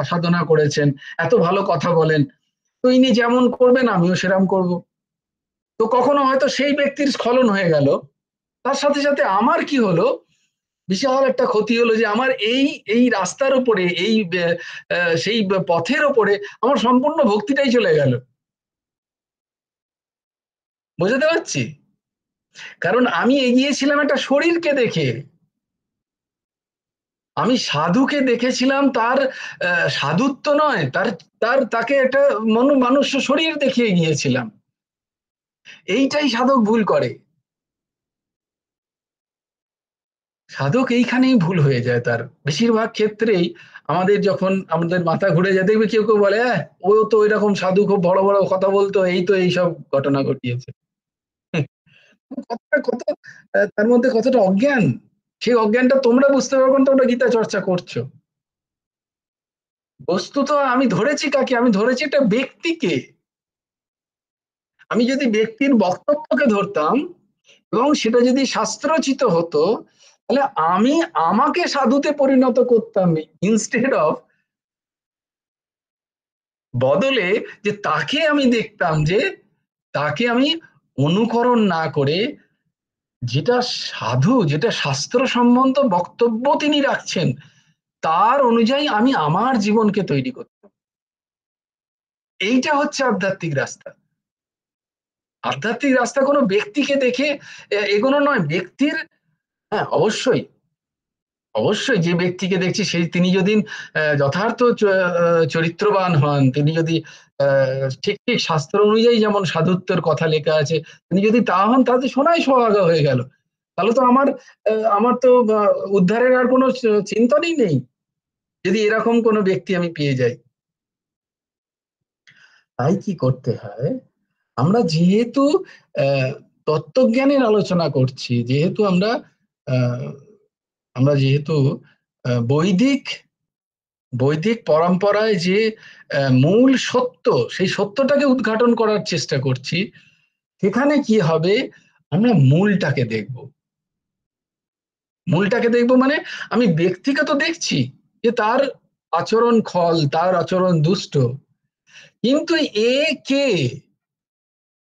S1: সাধনা করেছেন, এত ভালো কথা বলেন, তো ইনি যেমন করবেন আমিও সেরকম করব। তো কখনো হয়তো সেই ব্যক্তির স্খলন হয়ে গেল, তার সাথে সাথে আমার কি হলো, বিশাল একটা ক্ষতি হলো, যে আমার এই এই রাস্তার উপরে, এই সেই পথের উপরে আমার সম্পূর্ণ ভক্তিটাই চলে গেল। বুঝতে পারছি? কারণ আমি এগিয়েছিলাম একটা শরীরকে দেখে, আমি সাধুকে দেখেছিলাম তার সাধুত্ব নয়, তার তার তাকে একটা মানুষ শরীর দেখিয়ে গিয়েছিলাম। এইটাই সাধক ভুল করে, সাধক এইখানেই ভুল হয়ে যায় তার বেশিরভাগ ক্ষেত্রেই। আমাদের যখন আমাদের মাথা ঘুরে যায়, দেখবে কেউ কেউ বলে, ও তো এরকম সাধু, খুব বড় বড় কথা বলতো, এই তো এইসব ঘটনা ঘটিয়েছে। কথাটা কত, তার মধ্যে কতটা অজ্ঞান, সেই অজ্ঞানটা তোমরা বুঝতে পারবে না, তোমরা গীতা চর্চা করছো। বস্তুত আমি ধরেছি কাকে, আমি ধরেছি একটা ব্যক্তিকে। আমি যদি ব্যক্তির বক্তব্যকে ধরতাম এবং সেটা যদি শাস্ত্রচিত হতো, তাহলে আমি আমাকে সাধুতে পরিণত করতাম, ইনস্টেড অফ, বদলে যে তাকে আমি দেখতাম, যে তাকে আমি অনুকরণ না করে, যেটা সাধু, যেটা শাস্ত্রসম্মত বক্তব্য তিনি রাখছেন, তার অনুযায়ী আমি আমার জীবনকে তৈরি করতাম। এইটা হচ্ছে আধ্যাত্মিক রাস্তা। আধ্যাত্মিক রাস্তা কোনো ব্যক্তিকে দেখে এগোনো নয়, ব্যক্তির, হ্যাঁ অবশ্যই, অবশ্যই যে ব্যক্তিকে দেখছি সেই, তিনি যদি যথার্থ চরিত্রবান হন, তিনি যদি ঠিক ঠিক শাস্ত্র অনুযায়ী যেমন সাধুত্বের কথা লেখা আছে, তিনি যদি তা হন, তাতে শোনাই সোহাগা হয়ে গেল। তাহলে তো আমার তো উদ্ধারের আর কোনো চিন্তনই নেই, যদি এরকম কোনো ব্যক্তি আমি পেয়ে যাই। তাই কি করতে হয়, আমরা যেহেতু আহ তত্ত্বজ্ঞানের আলোচনা করছি, যেহেতু আহ আমরা যেহেতু বৈদিক বৈদিক পরম্পরায় যে মূল সত্য, সেই সত্যটাকে উদ্ঘাটন করার চেষ্টা করছি, সেখানে কি হবে, আমরা মূলটাকে দেখব। মূলটাকে দেখব মানে, আমি ব্যক্তিকে তো দেখছি যে তার আচরণ খল, তার আচরণ দুষ্ট, কিন্তু এ কে,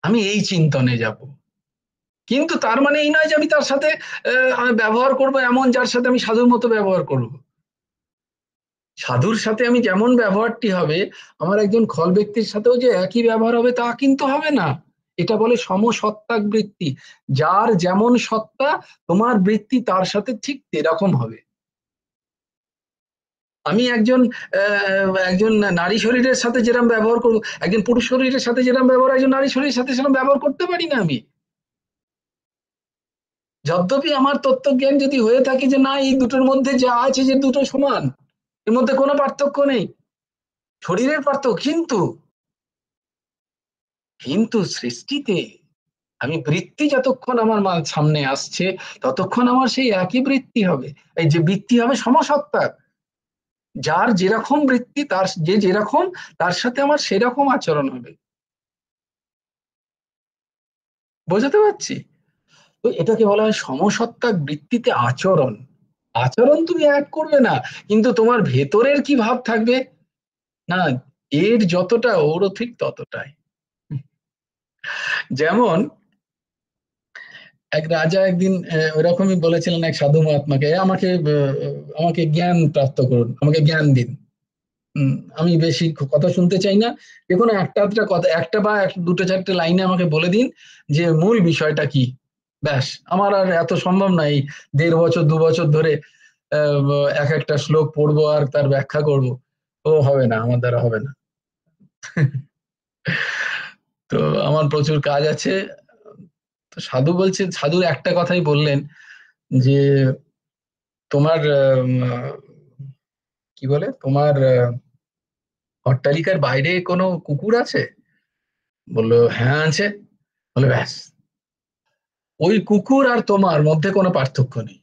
S1: আমি এই চিন্তনে যাব। কিন্তু তার মানে এই নয় যে আমি তার সাথে আমি ব্যবহার করব এমন, যার সাথে আমি সাধুর মতো ব্যবহার করব। সাধুর সাথে আমি যেমন ব্যবহারটি হবে, আমার একজন খল ব্যক্তির সাথেও যে একই ব্যবহার হবে তা কিন্তু হবে না। এটা বলে সমসত্ত্বাক বৃত্তি, যার যেমন সত্তা, তোমার বৃত্তি তার সাথে ঠিক এরকম হবে। আমি একজন নারী শরীরের সাথে যেরকম ব্যবহার করবো, একজন পুরুষ শরীরের সাথে যেরকম ব্যবহার, একজন নারী শরীরের সাথে সেরকম ব্যবহার করতে পারি না আমি। যদ্যপি আমার তত্ত্বজ্ঞান যদি হয়ে থাকে যে না, এই দুটোর মধ্যে যা আছে, যে দুটো সমান, এর মধ্যে কোনো পার্থক্য নেই, শরীরের পার্থক্য, কিন্তু কিন্তু সৃষ্টিতে আমি বৃত্তি যতক্ষণ আমার সামনে আসছে, ততক্ষণ আমার সেই একই বৃত্তি হবে, এই যে বৃত্তি হবে সমসত্তার। যার যেরকম বৃত্তি, তার যে যেরকম, তার সাথে আমার সেরকম আচরণ হবে। বোঝাতে পারছি? তো এটাকে বলা হয় সমসত্ত্বক বৃত্তিতে আচরণ। আচরণ তুমি এক করবে না, কিন্তু তোমার ভেতরের কি ভাব থাকবে, না এর যতটা ওরও ঠিক ততটাই। যেমন এক রাজা একদিন ওরকমই বলেছিলেন এক সাধু মহাত্মাকে, আমাকে আমাকে জ্ঞান প্রাপ্ত করুন, আমাকে জ্ঞান দিন। আমি বেশি কথা শুনতে চাই না, যে কোনো একটা আধটা কথা, একটা বা দুটো চারটে লাইনে আমাকে বলে দিন যে মূল বিষয়টা কি। ব্যাস, আমার আর এত সম্ভব নাই 1.5 বছর 2 বছর ধরে এক একটা শ্লোক পড়বো আর তার ব্যাখ্যা করব, ও হবে না, আমার দ্বারা হবে না। তো আমার প্রচুর কাজ আছে। তো সাধু বলছে, সাধু একটা কথাই বললেন যে তোমার কি বলে, তোমার অট্টালিকার বাইরে কোনো কুকুর আছে? বললো হ্যাঁ আছে। বলে ব্যাস, ওই কুকুর আর তোমার মধ্যে কোনো পার্থক্য নেই।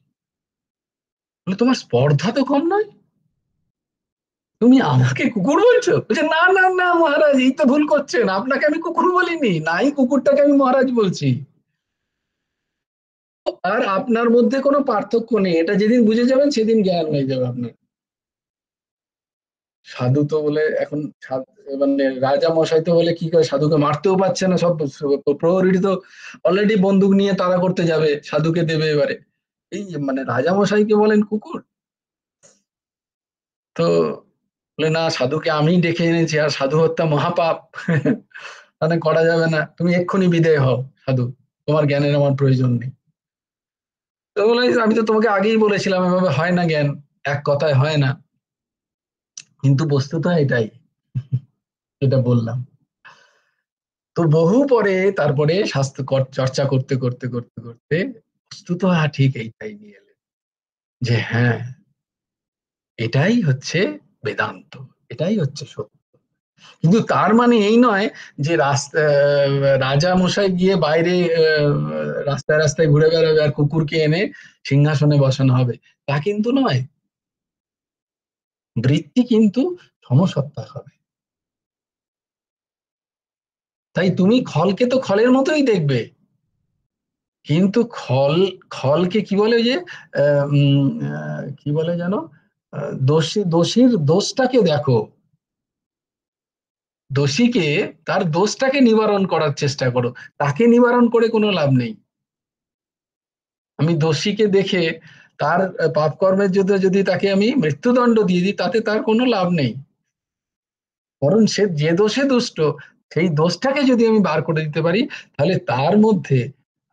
S1: বলে তোমার স্পর্ধা তো কম নয়, তুমি আমাকে কুকুর বলছো? বলছে না না না মহারাজ, এই তো ভুল করছেন, আপনাকে আমি কুকুর বলিনি, নাই কুকুরটাকে আমি মহারাজ বলছি। আর আপনার মধ্যে কোনো পার্থক্য নেই, এটা যেদিন বুঝে যাবেন সেদিন জ্ঞান হয়ে যাবে আপনার। সাধু তো বলে এখন মানে রাজা মশাই তো বলে কি করে, সাধুকে মারতেও পারছে না, সব প্রহরী তো অলরেডি বন্দুক নিয়ে তাড়া করতে যাবে, সাধুকে দেবে এবারে, এই মানে রাজা মশাইকে বলেন কুকুর। তো বলে না, সাধুকে আমি ডেকে এনেছি, আর সাধু হত্যা মহাপাপ, মানে করা যাবে না, তুমি এক্ষুনি বিদেয় হও সাধু, তোমার জ্ঞানের আমার প্রয়োজন নেই। তো বলে আমি তো তোমাকে আগেই বলেছিলাম এভাবে হয় না জ্ঞান, এক কথায় হয় না। কিন্তু বস্তুত এটাই, যেটা বললাম। তো বহু পরে তারপরে স্বাস্থ্য চর্চা করতে করতে করতে করতে বস্তুত ঠিক এইটাই নিয়ে এলেন, যে হ্যাঁ এটাই হচ্ছে বেদান্ত, এটাই হচ্ছে সত্য। কিন্তু তার মানে এই নয় যে রাস্তা রাজা মশাই গিয়ে বাইরে রাস্তায় রাস্তায় ঘুরে বেড়াবে আর কুকুরকে এনে সিংহাসনে বসানো হবে, তা কিন্তু নয়। বৃত্তি কিন্তু সমসত্তা হবে। তাই তুমি খলকে তো খলের মতোই দেখবে, কিন্তু খলকে কি বলে, ওই যে কি বলে যেন, দোষীর দোষটাকে দেখো, দোষীকে তার দোষটাকে নিবারণ করার চেষ্টা করো, তাকে নিবারণ করে কোনো লাভ নেই। আমি দোষীকে দেখে তার পাপ কর্মের জন্য যদি তাকে আমি মৃত্যুদণ্ড দিয়ে দিই, তাতে তার কোনো লাভ নেই। বরং সে যে দোষে দুষ্ট, সেই দোষটাকে যদি আমি বার করে দিতে পারি, তাহলে তার মধ্যে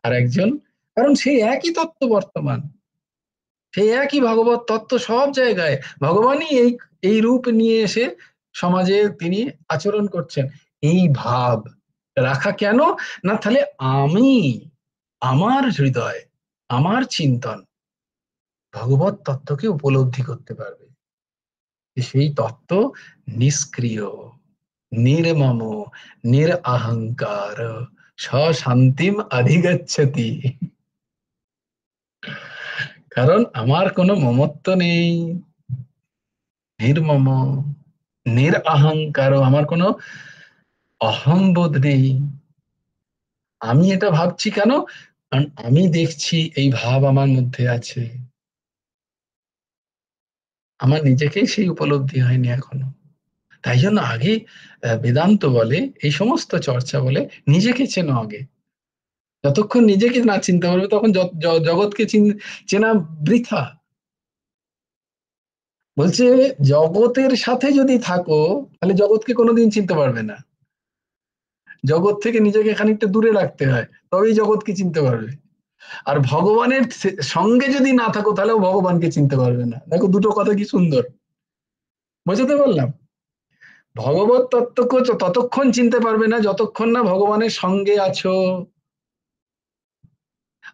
S1: আর একজন, কারণ সেই একই তত্ত্ব বর্তমান, সেই একই ভগবত তত্ত্ব সব জায়গায়, ভগবানই এই এই রূপ নিয়ে এসে সমাজে তিনি আচরণ করছেন। এই ভাব রাখা কেন, না তাহলে আমি, আমার হৃদয়, আমার চিন্তন ভগবত তত্ত্বকে উপলব্ধি করতে পারবে, সেই তত্ত্ব নিষ্ক্রিয়, নির্মম, নিরঅহংকার, শান্তিম অধিগচ্ছতি। কারণ আমার কোনো মমত্ব নেই, নির্মম, নিরঅহংকার, আমার কোনো অহংবোধ নেই। আমি এটা ভাবছি কেন, কারণ আমি দেখছি এই ভাব আমার মধ্যে আছে, আমার নিজেকেই সেই উপলব্ধি হয়নি এখনো। তাই জন্য আগে বেদান্ত বলে, এই সমস্ত চর্চা বলে নিজেকে চেনো আগে। যতক্ষণ নিজেকে না চিনতে পারবে তখন জগৎকে চেনা বৃথা। বলছে জগতের সাথে যদি থাকো তাহলে জগৎকে কোনোদিন চিনতে পারবে না, জগৎ থেকে নিজেকে খানিকটা দূরে রাখতে হয়, তবেই জগৎকে চিনতে পারবে। আর ভগবানের সঙ্গে যদি না থাকো তাহলেও ভগবানকে চিনতে পারবে না। দেখো দুটো কথা কি সুন্দর, বোঝাতে পারলাম? ভগবত তত্ত্বকে ততক্ষণ চিনতে পারবে না যতক্ষণ না ভগবানের সঙ্গে আছো,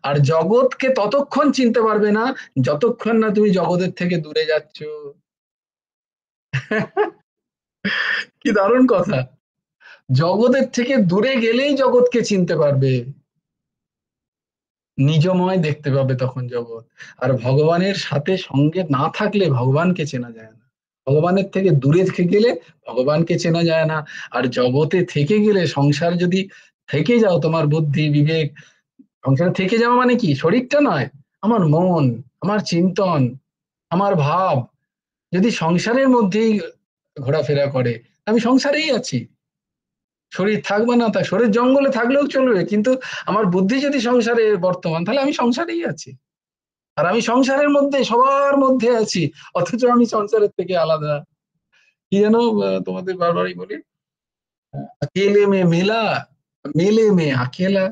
S1: আর জগৎকে ততক্ষণ চিনতে পারবে না যতক্ষণ না তুমি জগতের থেকে দূরে যাচ্ছ। কি দারুণ কথা, জগতের থেকে দূরে গেলেই জগৎকে চিনতে পারবে, নিজময় দেখতে পাবে তখন জগৎ। আর ভগবানের সাথে সঙ্গে না থাকলে ভগবানকে চেনা যায় না, ভগবানের থেকে দূরে থেকে গেলে ভগবানকে চেনা যায় না। আর জগতে থেকে গেলে, সংসার যদি থেকে যাও, তোমার বুদ্ধি বিবেক, সংসারে থেকে যাওয়া মানে কি, শরীরটা নয়, আমার মন, আমার চিন্তন, আমার ভাব যদি সংসারের মধ্যেই ঘোরাফেরা করে, আমি সংসারেই আছি। শরীর থাকবে না থাক, শরীর জঙ্গলে থাকলেও চলবে, কিন্তু আমার বুদ্ধি যদি সংসারে বর্তমান, তাহলে আমি সংসারেই আছি। আর আমি সংসারের মধ্যে, সবার মধ্যে আছি, অথচ আমি সংসারের থেকে আলাদা। কি যেন তোমাদের বারবারই বলি, আকেলে মে মেলা, মেলে মে আকেলা।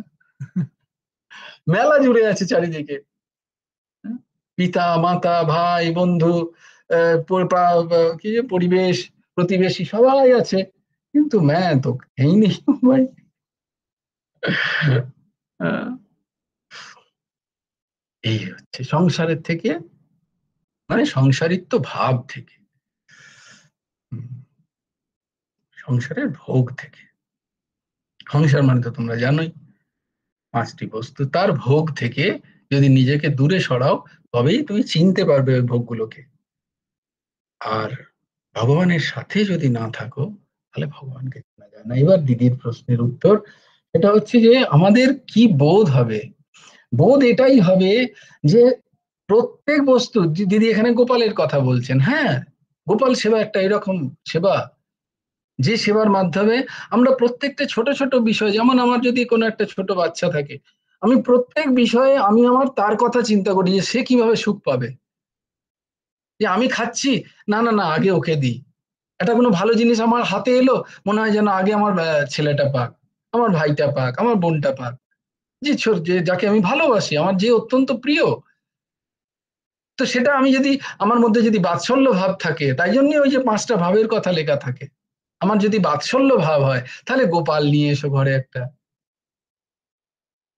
S1: মেলা জুড়ে আছে চারিদিকে, পিতা মাতা ভাই বন্ধু, কি যে পরিবেশ প্রতিবেশী সবাই আছে, কিন্তু मैं तो कहीं नहीं हूँ भाई। এই হচ্ছে সংসারের থেকে, মানে সংসারিত্ব ভাব থেকে, সংসারের ভোগ থেকে। সংসার মানে তো তোমরা জানোই, পাঁচটি বস্তু, তার ভোগ থেকে যদি নিজেকে দূরে সরাও, তবেই তুমি চিনতে পারবে ওই ভোগগুলোকে। আর ভগবানের সাথে যদি না থাকো, তাহলে ভগবানকে চেনা যায় না। এবার দিদির প্রশ্নের উত্তর, এটা হচ্ছে যে আমাদের কি বোধ হবে। বোধ এটাই হবে যে প্রত্যেক বস্তু, দিদি এখানে গোপালের কথা বলছেন, হ্যাঁ, গোপাল সেবা একটা এরকম সেবা, যে সেবার মাধ্যমে আমরা প্রত্যেকটা ছোট ছোট বিষয়, যেমন আমার যদি কোনো একটা ছোট বাচ্চা থাকে, আমি প্রত্যেক বিষয়ে আমি আমার তার কথা চিন্তা করি যে সে কিভাবে সুখ পাবে। যে আমি খাচ্ছি, না না না, আগে ওকে দিই। একটা কোনো ভালো জিনিস আমার হাতে এলো, মনে হয় যেন আগে আমার ছেলেটা পাক, আমার ভাইটা পাক, আমার বোনটা পাক, যে যাকে আমি ভালোবাসি, আমার যে অত্যন্ত প্রিয়। তো সেটা আমি যদি, আমার মধ্যে যদি বাৎসল্য ভাব থাকে, তাই জন্য ওই যে পাঁচটা ভাবের কথা লেখা থাকে, আমার যদি বাৎসল্য ভাব হয়, তাহলে গোপাল নিয়ে এসো ঘরে একটা,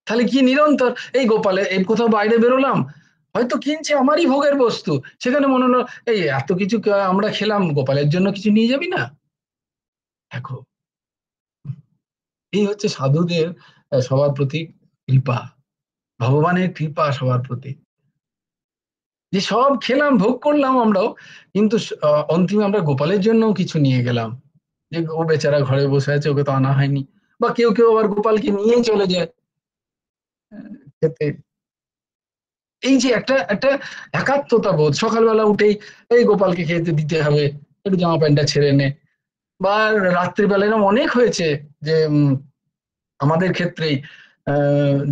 S1: তাহলে কি নিরন্তর এই গোপালে, এই কোথাও বাইরে বেরোলাম, হয়তো কিনছে আমারই ভোগের বস্তু, সেখানে মনে হলো এই এত কিছু আমরা খেলাম, গোপালের জন্য কিছু নিয়ে যাবি না। দেখো, এই হচ্ছে সাধুদের সবার প্রতি কৃপা, ভগবানের কৃপা সবার প্রতি, যে সব খেলাম ভোগ করলাম আমরাও, কিন্তু অন্তিমে আমরা গোপালের জন্য কিছু নিয়ে গেলাম, যে ও বেচারা ঘরে বসে আছে, ওকে তো আনা হয়নি। বা কেউ কেউ আবার গোপালকে নিয়ে চলে যায় খেতে। এই যে একটা একটা একাত্মতা বোধ, সকালবেলা উঠেই এই গোপালকে খেতে দিতে হবে, একটু জামা প্যান্টটা ছেড়ে নে। বা রাত্রিবেলা এরকম অনেক হয়েছে যে আমাদের ক্ষেত্রেই,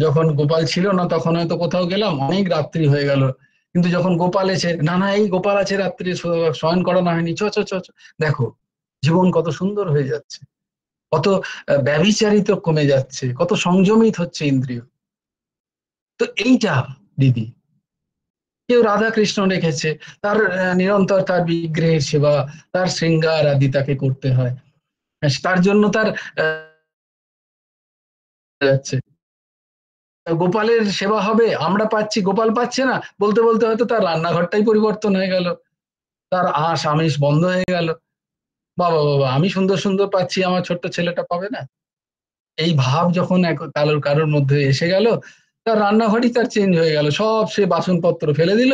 S1: যখন গোপাল ছিল না তখন হয়তো কোথাও গেলাম, অনেক রাত্রি হয়ে গেল, কিন্তু যখন গোপাল এসে, না না এই গোপাল আছে, রাত্রি শয়ন করানো হয়নি, চ চ চ চ। দেখো, জীবন কত সুন্দর হয়ে যাচ্ছে, কত ব্যভিচারিত কমে যাচ্ছে, কত সংযমিত হচ্ছে ইন্দ্রিয়। তো এইটা দিদি, কেউ রাধা কৃষ্ণ রেখেছে, তার নিরন্তর তার বিগ্রহের সেবা, তার শৃঙ্গার আদি তাকে করতে হয়, তার জন্য তার যাচ্ছে, গোপালের সেবা হবে, আমরা পাচ্ছি, গোপাল পাচ্ছে না, বলতে বলতে হয়তো তার রান্নাঘরটাই পরিবর্তন হয়ে গেল, তার আঁশ আমিষ বন্ধ হয়ে গেল। বাবা বাবা, আমি সুন্দর সুন্দর পাচ্ছি, আমার ছোট্ট ছেলেটা পাবে না। এই ভাব যখন কারোর কারোর মধ্যে এসে গেল, তার রান্নাঘরই তার চেঞ্জ হয়ে গেল, সব সে বাসনপত্র ফেলে দিল,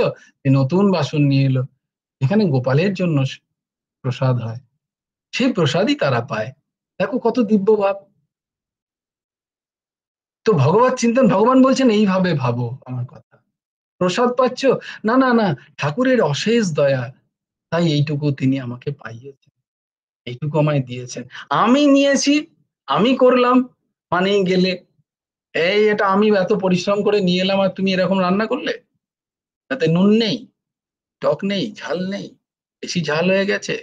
S1: নতুন বাসন নিয়ে এলো, এখানে গোপালের জন্য প্রসাদ হয়, সেই প্রসাদই তারা পায়। দেখো কত দিব্য ভাব। তো ভগবত চিন্তন, ভগবান বলছেন এইভাবে ভাবো আমার কথা। প্রসাদ পাচ্ছ, না না না, ঠাকুরের অশেষ দয়া, তাই এইটুকু তিনি আমাকে পাইয়েছেন, এইটুকু আমায় দিয়েছেন, আমি নিয়েছি, আমি করলাম, মানেই গেলে, এই এটা আমি এত পরিশ্রম করে নিয়ে এলাম, আর তুমি এরকম রান্না করলে, তাতে নুন নেই, টক নেই, ঝাল নেই, বেশি ঝাল হয়ে গেছে,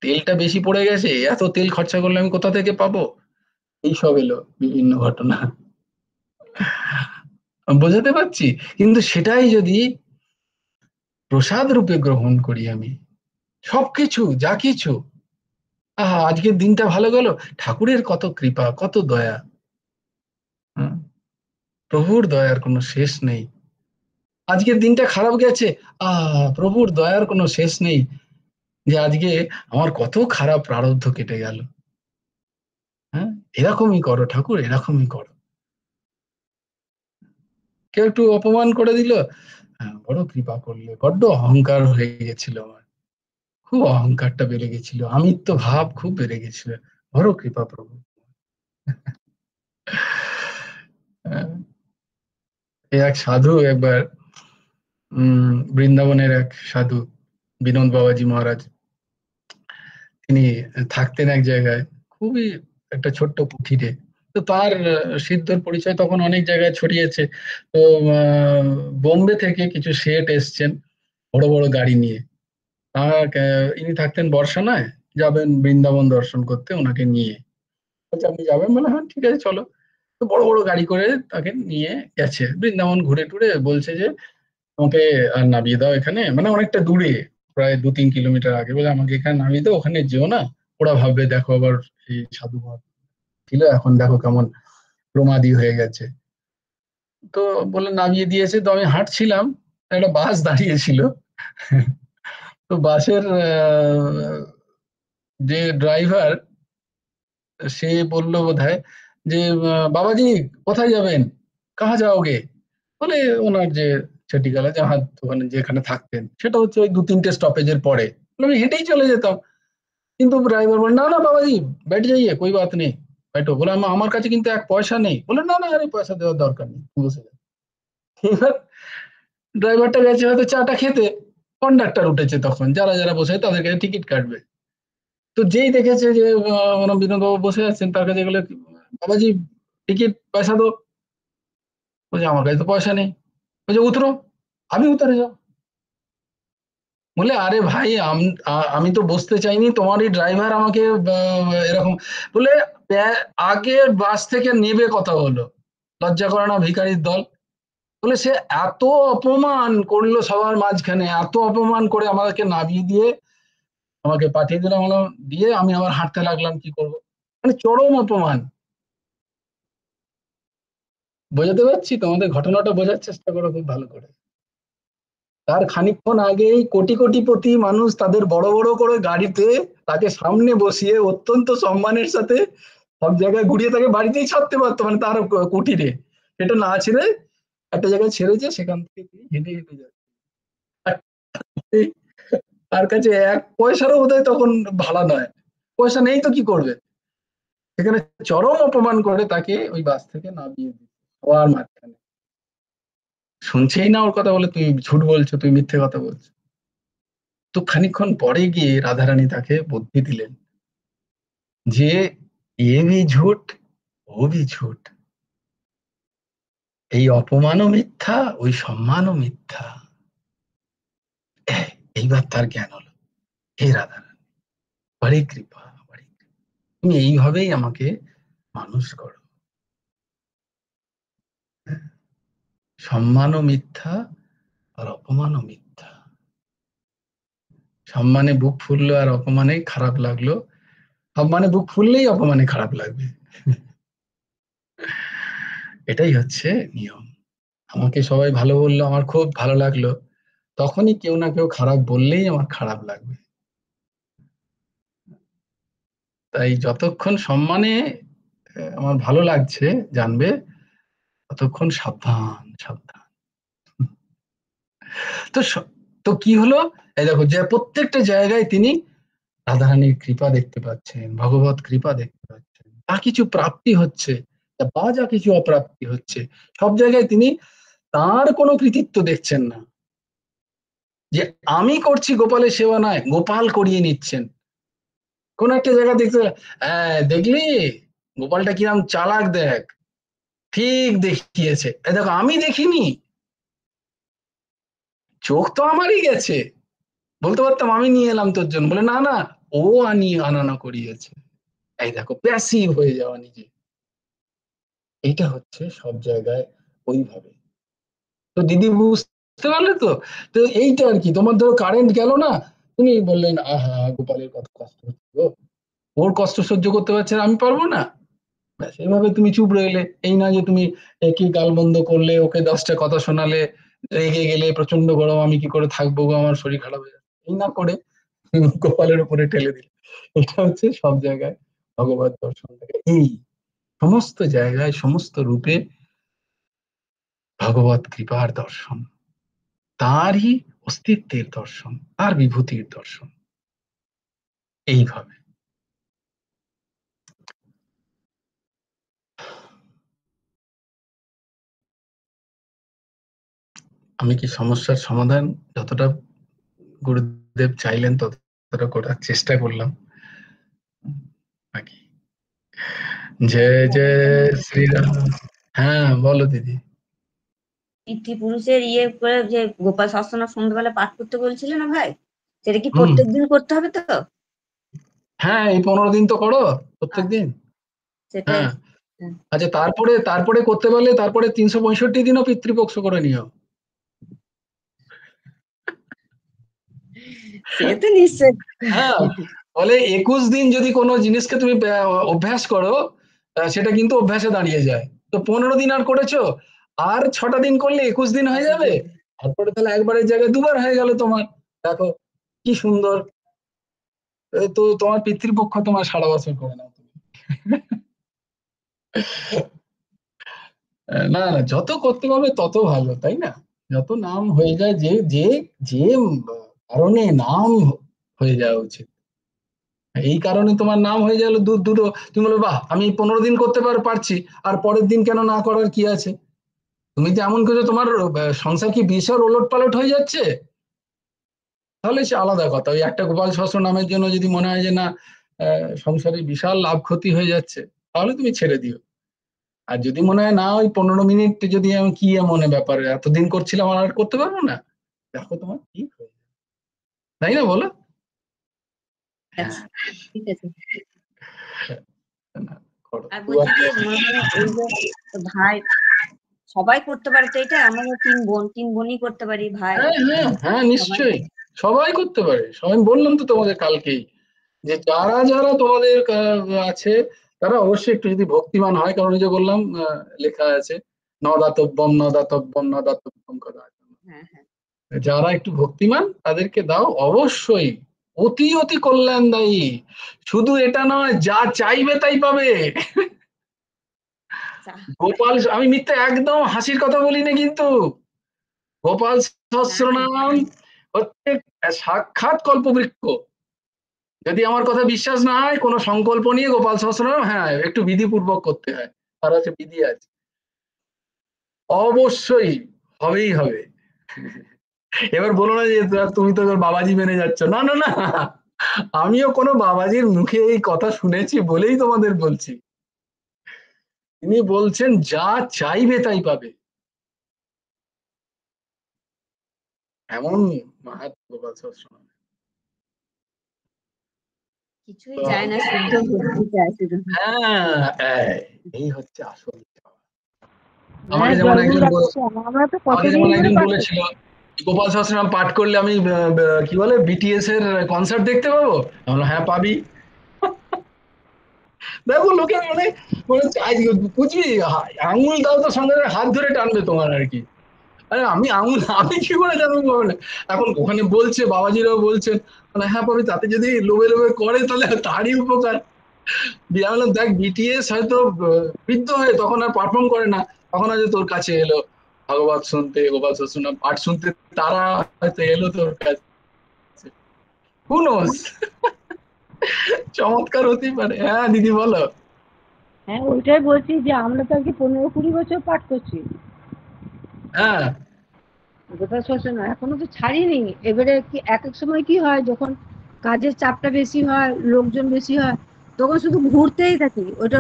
S1: তেলটা বেশি পড়ে গেছে, এত তেল খরচা করলে আমি কোথা থেকে পাবো। এইসব এলো বিভিন্ন ঘটনা, বোঝাতে পারছি। কিন্তু সেটাই যদি প্রসাদ রূপে গ্রহণ করি আমি, সবকিছু যা কিছু, আহা আজকের দিনটা ভালো গেল, ঠাকুরের কত কৃপা, কত দয়া, হুম, প্রভুর দয়ার কোনো শেষ নেই। আজকের দিনটা খারাপ গেছে, প্রভুর দয়ার কোনো শেষ নেই, যে আজকে আমার কত খারাপ প্রারব্ধ কেটে গেল। হ্যাঁ, এরকমই করো ঠাকুর, এরকমই করো। কেউ একটু অপমান করে দিল, হ্যাঁ বড় কৃপা করলে, বড্ড অহংকার হয়ে গেছিল আমার, খুব অহংকারটা বেড়ে গেছিল, আমিত্ব ভাব খুব বেড়ে গেছিল। বড় কৃপা প্রভু। এক সাধু একবার, বৃন্দাবনের এক সাধু বিনোদ বাবাজি মহারাজ, তিনি থাকতেন এক জায়গায়, খুবই একটা ছোট্ট কুঠিরে। তো তার সিদ্ধর পরিচয় তখন অনেক জায়গায় ছড়িয়েছে। তো বোম্বে থেকে কিছু শেঠ এসছেন বড় বড় গাড়ি নিয়ে। ইনি থাকতেন বর্ষানায়, যাবেন বৃন্দাবন দর্শন করতে ওনাকে নিয়ে। বলছে, আপনি যাবেন? বলে, হ্যাঁ ঠিক আছে চলো। তো বড় বড় গাড়ি করে তাকে নিয়ে গেছে বৃন্দাবন ঘুরে টুরে, বলছে যে আমাকে আর নামিয়ে দাও এখানে, মানে অনেকটা দূরে, প্রায় 2-3 কিলোমিটার আগে। বলে, আমাকে এখানে নামিয়ে দাও, ওখানে যেও না, ওরা ভাববে দেখো আবার এই সাধু মহাত্মা ছিল, এখন দেখো কেমন প্রমাদী হয়ে গেছে। তো বলে নামিয়ে দিয়েছে। তো আমি হাঁটছিলাম, একটা বাস দাঁড়িয়েছিল। তো বাসের যে ড্রাইভার, সে বললো বোধহয় যে, বাবাজি কোথায় যাবেন, কাহা যাওগে? বলে, ওনার যে ছটিগালা জাহাজ, ওখানে যেখানে থাকতেন সেটা হচ্ছে ওই 2-3টে স্টপেজের পরে। বলে, আমি হেঁটেই চলে যেতাম। কিন্তু ড্রাইভার বলে, না না বাবাজি बैठ जाइए, कोई बात नहीं, बैठो। বলে, আমার কাছে কিন্তু 1 পয়সা নেই। বলে, না না, আরে পয়সা দেওয়ার দরকার নেই, তুমি বসে যাও। এবার ড্রাইভারটা গেছে হয়তো চাটা খেতে, কন্ডাক্টর উঠেছে তখন, যারা যারা বসে তাদের কাছে টিকিট কাটবে। তো যেই দেখেছে যে বিনোদ বাবু বসে আছেন, তার কাছে গেলে, বাবাজি টিকিট পয়সা দো। বলছে, আমার কাছে তো পয়সা নেই। বলছে, উতরো, আমি উতরে যাও। বলে, আরে ভাই, আমি তো বসতে চাইনি, তোমারই ড্রাইভার আমাকে এরকম। বলে, আগের বাস থেকে নেবে কথা হলো, লজ্জা করে না ভিখারির দল? বলে, সে এত অপমান করলো সবার মাঝখানে, এত অপমান করে আমাকে নামিয়ে দিয়ে আমাকে পাঠিয়ে দিলাম, হলো দিয়ে আমি আবার হাঁটতে লাগলাম, কি করব? মানে চরম অপমান। বোঝাতে পারছি তোমাদের? ঘটনাটা বোঝার চেষ্টা করো খুব ভালো করে। তার খানিকক্ষণ আগেই কোটি কোটিপতি মানুষ তাদের বড় বড় করে গাড়িতে তাকে সামনে বসিয়ে অত্যন্ত সম্মানের সাথে সব জায়গায় ঘুরিয়ে তাকে বাড়িতেই ছাড়তে পারতো, মানে তার কুটিরে। সেটা না ছেড়ে একটা জায়গায় ছেড়েছে, সেখান থেকে তিনি হেঁটে হেঁটে যাচ্ছে। তার কাছে 1 পয়সারও বোধহয় তখন ভাড়া নয়, পয়সা নেই তো কি করবে? সেখানে চরম অপমান করে তাকে ওই বাস থেকে নামিয়ে দিচ্ছে সবার মাঝখানে। শুনছেই না ওর কথা, বলে, তুই ঝুট বলছো, তুই মিথ্যে কথা বলছো। তো খানিকক্ষণ পরে গিয়ে রাধারানী তাকে বুদ্ধি দিলেন যে, এ ভি ঝুট, ও ভি ঝুট, এই অপমানও মিথ্যা, ওই সম্মানও মিথ্যা। এইবার তার জ্ঞান হলো, হে রাধারানী, বড়ি কৃপা, বড়ি কৃপা। তুমি এইভাবেই আমাকে মানুষ করো। সম্মানও মিথ্যা, আর অপমানও মিথ্যা। সম্মানে বুক ফুললো আর অপমানে খারাপ লাগলো, সম্মানে বুক ফুললেই অপমানে খারাপ লাগবে। এটাই হচ্ছে নিয়ম। আমাকে সবাই ভালো বললো, আমার খুব ভালো লাগলো, তখনই কেউ না কেউ খারাপ বললেই আমার খারাপ লাগবে। তাই যতক্ষণ সম্মানে আমার ভালো লাগছে, জানবে, ততক্ষণ সাবধান সাবধান। তো তো কি হলো? এই দেখো, যে প্রত্যেকটা জায়গায় তিনি রাধারানীর কৃপা দেখতে পাচ্ছেন, ভগবত কৃপা দেখতে পাচ্ছেন, যা কিছু প্রাপ্তি হচ্ছে বা যা কিছু অপ্রাপ্তি হচ্ছে, সব জায়গায় তিনি তার কোনো কৃতিত্ব দেখছেন না, যে আমি করছি গোপালের সেবা, নয়, গোপাল করিয়ে নিচ্ছেন। কোন একটা জায়গা দেখতে, হ্যাঁ দেখলি গোপালটা কিরম চালাক, দেখ, ঠিক দেখিয়েছে। দেখো, আমি দেখিনি, চোখ তো আমারই গেছে, বলতে পারতাম আমি নিয়ে এলাম তোর জন্য। বলে, না না, ও আনানো করিয়েছে। এই দেখো, প্যাসিভ হয়ে যাওয়া নিজে। এটা হচ্ছে সব জায়গায় ওইভাবে। তো দিদি বুঝতে পারলে তো? তো এইটা আর কি, তোমার ধরো কারেন্ট গেল না, তুমি বললেন, আহা গোপালের কত কষ্ট হচ্ছে গো, ওর কষ্ট সহ্য করতে পারছে না, আমি পারবো না। ব্যাস, এইভাবে তুমি চুপ রইলে। এই না যে তুমি একই গাল বন্ধ করলে, ওকে 10টা কথা শোনালে, রেগে গেলে, প্রচন্ড গরম, আমি কি করে থাকবো গো, আমার শরীর খারাপ হয়ে যাচ্ছে, এই না করে গোপালের উপরে ঠেলে দিলে। এটা হচ্ছে সব জায়গায় ভগবত দর্শন থেকে, এই সমস্ত জায়গায় সমস্ত রূপে ভগবত কৃপার দর্শন, তারই অস্তিত্বের দর্শন, তার বিভূতির দর্শন। এইভাবে। আমি কি সমস্যার সমাধান যতটা গুরুদেব চাইলেন ততটা করার চেষ্টা করলাম নাকি? জয় জয় শ্রীরাম। হ্যাঁ বলো দিদি।
S3: পিতৃপুরুষের করে যে গোপাল সহস্রনাম সন্ধ্যাবেলা পাঠ করতে বলছিলে না ভাই, সেটা কি
S1: হুম।
S3: প্রত্যেকদিন করতে হবে তো?
S1: হ্যাঁ এই 15 দিন তো করো প্রত্যেকদিন।
S3: সেটাই।
S1: হ্যাঁ আচ্ছা, তারপরে করতে পারলে তারপরে 365 দিনও পিতৃপক্ষ করে নিও।
S3: সে তো নিশ্চয়।
S1: হ্যাঁ বলে 21 দিন যদি কোনো জিনিসকে তুমি অভ্যাস করো, সেটা কিন্তু অভ্যাসে দাঁড়িয়ে যায়। তো 15 দিন আর করেছো, আর 6টা দিন করলে 21 দিন হয়ে যাবে। তারপরে তাহলে একবারের জায়গায় দুবার হয়ে গেল তোমার। দেখো কি সুন্দর। তো তোমার পিতৃপক্ষ তোমার সারা বছর করে নাও তুমি। না না, যত করতে পারবে তত ভালো, তাই না? যত নাম হয়ে যায়, যে যে যে কারণে নাম হয়ে যাওয়া উচিত, এই কারণে তোমার নাম হয়ে গেল দুটো, তুমি বলো বাহ আমি 15 দিন করতে পারছি, আর পরের দিন কেন না করার কি আছে? তুমি তো এমন কিছু, তোমার সংসার কি বিশাল ওলট পালট হয়ে যাচ্ছে, তাহলে সে আলাদা কথা। ওই একটা গোপাল সহস্র নামের জন্য যদি মনে হয় যে না সংসারে বিশাল লাভ ক্ষতি হয়ে যাচ্ছে, তাহলে তুমি ছেড়ে দিও। আর যদি মনে হয় না ওই 15 মিনিট যদি আমি কি মনে ব্যাপারে এতদিন করছিলাম আর করতে পারবো না, দেখো তোমার কি হয়ে যাবে, তাই না বলো? হ্যাঁ
S3: ঠিক আছে।
S1: না, করো।
S3: আর বলছি যে মনে করো এই যে ভাই সবাই করতে পারে তো, এটা আমরা 3 বোনই করতে পারি ভাই।
S1: হ্যাঁ হ্যাঁ হ্যাঁ নিশ্চয়ই সবাই করতে পারে। সবাই বললাম তো তোমাদের কালকেই, যে যারা যারা তোমাদের আছে তারা অবশ্যই একটু যদি ভক্তিমান হয়, কারণ এই যে বললাম লেখা আছে নদাতব্যম নদাতব্যম নদাতব্যম কথা।
S3: হ্যাঁ হ্যাঁ
S1: যারা একটু ভক্তিমান তাদেরকে দাও অবশ্যই, অতি অতি কল্যাণদায়ী। শুধু এটা নয়, যা চাইবে তাই পাবে। গোপাল, আমি মিথ্যে একদম হাসির কথা বলি না কিন্তু, গোপাল সহস্রনাম হচ্ছে সাক্ষাৎ কল্পবৃক্ষ। যদি আমার কথা বিশ্বাস না হয়, কোনো সংকল্প নিয়ে গোপাল সহস্রনাম, হ্যাঁ একটু বিধিপূর্বক করতে হয়, তার হচ্ছে বিধি আছে, অবশ্যই হবেই হবে। এবার বলো না যে তুমি তো বাবাজি মেনে যাচ্ছ, না না না, আমিও কোনো বাবাজির মুখে এই কথা শুনেছি বলেই তোমাদের বলছি। তিনি বলছেন যা চাইবে তাই পাবে, এমন মাহাত্ম্য গোপাল সহস্রনাম।
S3: কিছুই চায় না, শুদ্ধ ভক্তি চায় শুধু।
S1: হ্যাঁ এই হচ্ছে আসল।
S2: হ্যাঁ জয়গুরু রাখছে, আমরা তো
S1: আমাকে
S2: কতদিন
S1: যেমন
S2: ধরে
S1: একজন
S2: পাঠ করছি।
S1: বলেছিল গোপাল সহস্রনাম পাঠ করলে আমি কি বলে বিটিএস এর কনসার্ট দেখতে পাবো, আমি বললাম হ্যাঁ পাবি। দেখো লোকে মানে বুঝবি, আঙুল দাও তো সঙ্গে সঙ্গে হাত ধরে টানবে তোমার আর কি। আরে আমি কি করে জানবো বলে? এখন ওখানে বলছে বাবাজিরাও বলছেন, মানে হ্যাঁ পাবি, তাতে যদি লোভে লোভে করে তাহলে তারই উপকার। দিয়ে আমি বললাম দেখ বিটিএস হয়তো বৃদ্ধ হয়ে তখন আর পারফর্ম করে না, তখন হয়তো তোর কাছে এলো ভাগবত শুনতে, গোপাল সহস্রনাম পাঠ শুনতে, তারা হয়তো এলো তোর কাছে, হু নোস। চমৎকার হতেই পারে। হ্যাঁ দিদি বলো।
S2: হ্যাঁ ওইটাই বলছি যে আমরা তো আজকে 15-20 বছর পাঠ করছি
S1: হ্যাঁ
S2: গোপাল সহস্রনাম, এখনো তো ছাড়িনি। এবারে কি এক এক সময় কি হয়, যখন কাজের চাপটা বেশি হয়, লোকজন বেশি হয়, তখন শুধু ঘুরতেই থাকি, ওটা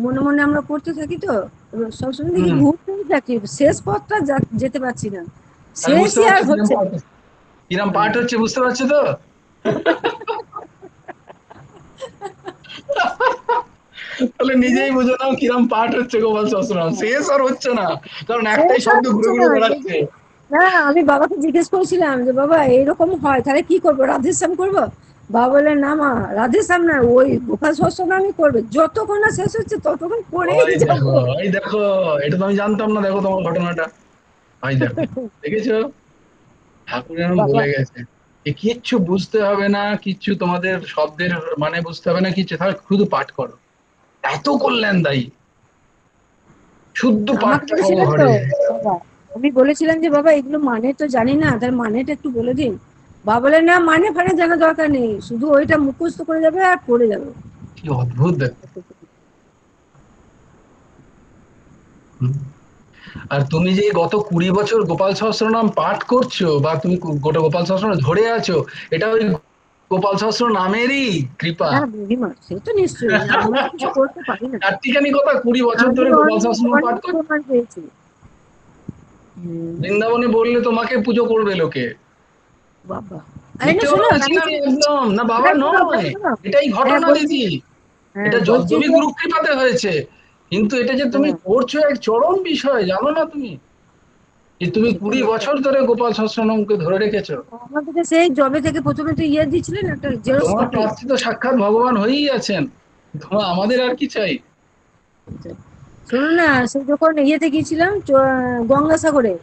S2: মনে মনে আমরা করতে থাকি, তো এবার সবসময় দেখি
S1: হুম,
S2: ঘুরতেই থাকি, শেষ পথটা যেতে পারছি না,
S1: আমি বুঝতে
S2: শেষই আর
S1: পারছি
S2: হচ্ছে না।
S1: কিরম
S2: হ্যাঁ
S1: পাঠ হচ্ছে, বুঝতে পারছো তো? তাহলে নিজেই বুঝে নাও কিরম পাঠ হচ্ছে গোপাল সহস্রনাম, শেষ আর হচ্ছে না, কারণ একটাই
S2: শেষ আর
S1: শব্দ ঘুরে
S2: হচ্ছে
S1: ঘুরে
S2: না।
S1: বেড়াচ্ছে।
S2: না আমি বাবাকে জিজ্ঞেস করেছিলাম যে বাবা এইরকম হয় তাহলে কি করবো, রাধেশ্যাম করবো? বাবা বললেন না মা, রাধেশ্যাম না, ওই গোপাল সহস্রনামই করবে, যতক্ষণ না শেষ হচ্ছে ততক্ষণ করেই
S1: ওই দেখো,
S2: যাবো।
S1: ওই দেখো, এটা তো আমি জানতাম না, দেখো তোমার ঘটনাটা, ওই দেখো, দেখেছো ঠাকুর এরকম
S2: বাবা
S1: বলে গেছে যে কিচ্ছু বুঝতে হবে না, কিচ্ছু তোমাদের শব্দের মানে বুঝতে হবে না, কিচ্ছু, তাহলে শুধু পাঠ করো, এত কল্যাণদায়ী, শুদ্ধ
S2: আমাকে
S1: পাঠটা হবো
S2: বলেছিলেন তো
S1: ঘরে।
S2: বাবা, আমি বলেছিলাম যে বাবা এগুলো মানে তো জানি না, তার মানেটা একটু বলে দিন। বাবা বলে না, মানে ফানে জানা দরকার নেই, শুধু ওইটা মুখস্থ করে যাবে আর পড়ে যাবে।
S1: কি অদ্ভুত ব্যাপার। হুম। আর তুমি যে গত 20 বছর গোপাল সহস্রনাম পাঠ করছো, বা তুমি গোটা গোপাল সহস্রনাম ধরে আছো, এটা ওই গোপাল সহস্র নামেরই কৃপা।
S2: হ্যাঁ বুঝিমা, সে তো নিশ্চয়ই, আমরা তো কিছু করতে পারি না।
S1: চারটিখানি কথা, 20 বছর
S2: আমি
S1: ধরে গোপাল
S2: অনেক
S1: সহস্রনাম পাঠ
S2: অনেক
S1: করছো।
S2: প্রমাণ পেয়েছি। হুম,
S1: বৃন্দাবনে বললে তোমাকে পুজো করবে লোকে।
S2: বাবা। এই না
S1: মিথ্যে কথা
S2: শোনো,
S1: বলছি না আমি একদম, না বাবা
S2: হ্যাঁ শোনো,
S1: নয়,
S2: শোনো।
S1: এটাই
S2: হ্যাঁ
S1: ঘটনা
S2: বলছি,
S1: দিদি।
S2: হ্যাঁ
S1: এটা
S2: বলছি
S1: যদ্যপি
S2: যে,
S1: গুরু কৃপাতে হয়েছে, কিন্তু এটা যে তুমি
S2: হ্যাঁ
S1: করছো এক চরম বিষয়, জানো না তুমি, যে তুমি
S2: সে তো
S1: 20 বছর ধরে গোপাল সহস্রনামকে ধরে রেখেছো।
S2: আমাদেরকে সেই জবে থেকে প্রথমে তো ইয়ে দিয়েছিলেন, একটা জেরক্স
S1: তোমার
S2: কপি।
S1: প্রার্থী তো সাক্ষাৎ ভগবান হয়েই আছেন, তোমার আমাদের আর কি চাই।
S2: শোনো না, সে যখন ইয়েতে গিয়েছিলাম গঙ্গাসাগরে,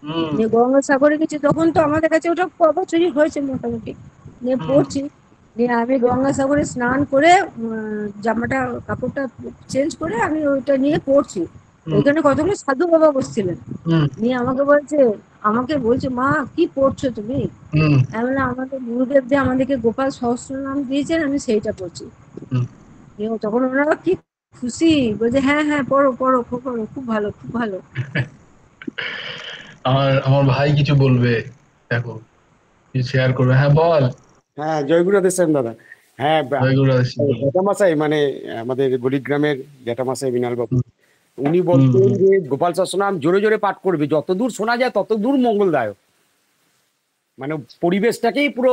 S1: হুম
S2: নিয়ে গঙ্গাসাগরে গেছি, তখন তো আমাদের কাছে ওটা বছরই হয়েছে মোটামুটি, নিয়ে
S1: হুম
S2: পড়ছি। নিয়ে আমি গঙ্গাসাগরে স্নান করে জামাটা কাপড়টা চেঞ্জ করে আমি ওইটা নিয়ে পড়ছি।
S1: হুম
S2: ওইখানে কতগুলো সাধু বাবা বসছিলেন।
S1: হুম
S2: নিয়ে আমাকে বলছে মা কি পড়ছো তুমি?
S1: হুম
S2: আমি বললাম, আমাদের গুরুদেব যে আমাদেরকে গোপাল সহস্রনাম দিয়েছেন, আমি সেইটা পড়ছি।
S1: হুম।
S2: তখন ওনারা কি খুশি, বলছে হ্যাঁ হ্যাঁ পড়ো পড়ো পড়ো, খুব ভালো খুব ভালো।
S1: আমার আমার ভাই কিছু বলবে, দেখো কিছু শেয়ার করবে। হ্যাঁ বল।
S4: হ্যাঁ, জয়গুরু দেশেন দাদা। হ্যাঁ,
S1: জয় গুরু আশিস বল।
S4: জ্যাঠামশাই মানে আমাদের গলিগ্রামের জ্যাঠামশাই বিনাল বাবু,
S1: হুম
S4: উনি
S1: হুম
S4: বলতেন
S1: হুম
S4: যে গোপাল সহস্রনাম জোরে জোরে পাঠ করবে, যতদূর শোনা যায় ততদূর মঙ্গলদায়ক। মানে পরিবেশটাকেই পুরো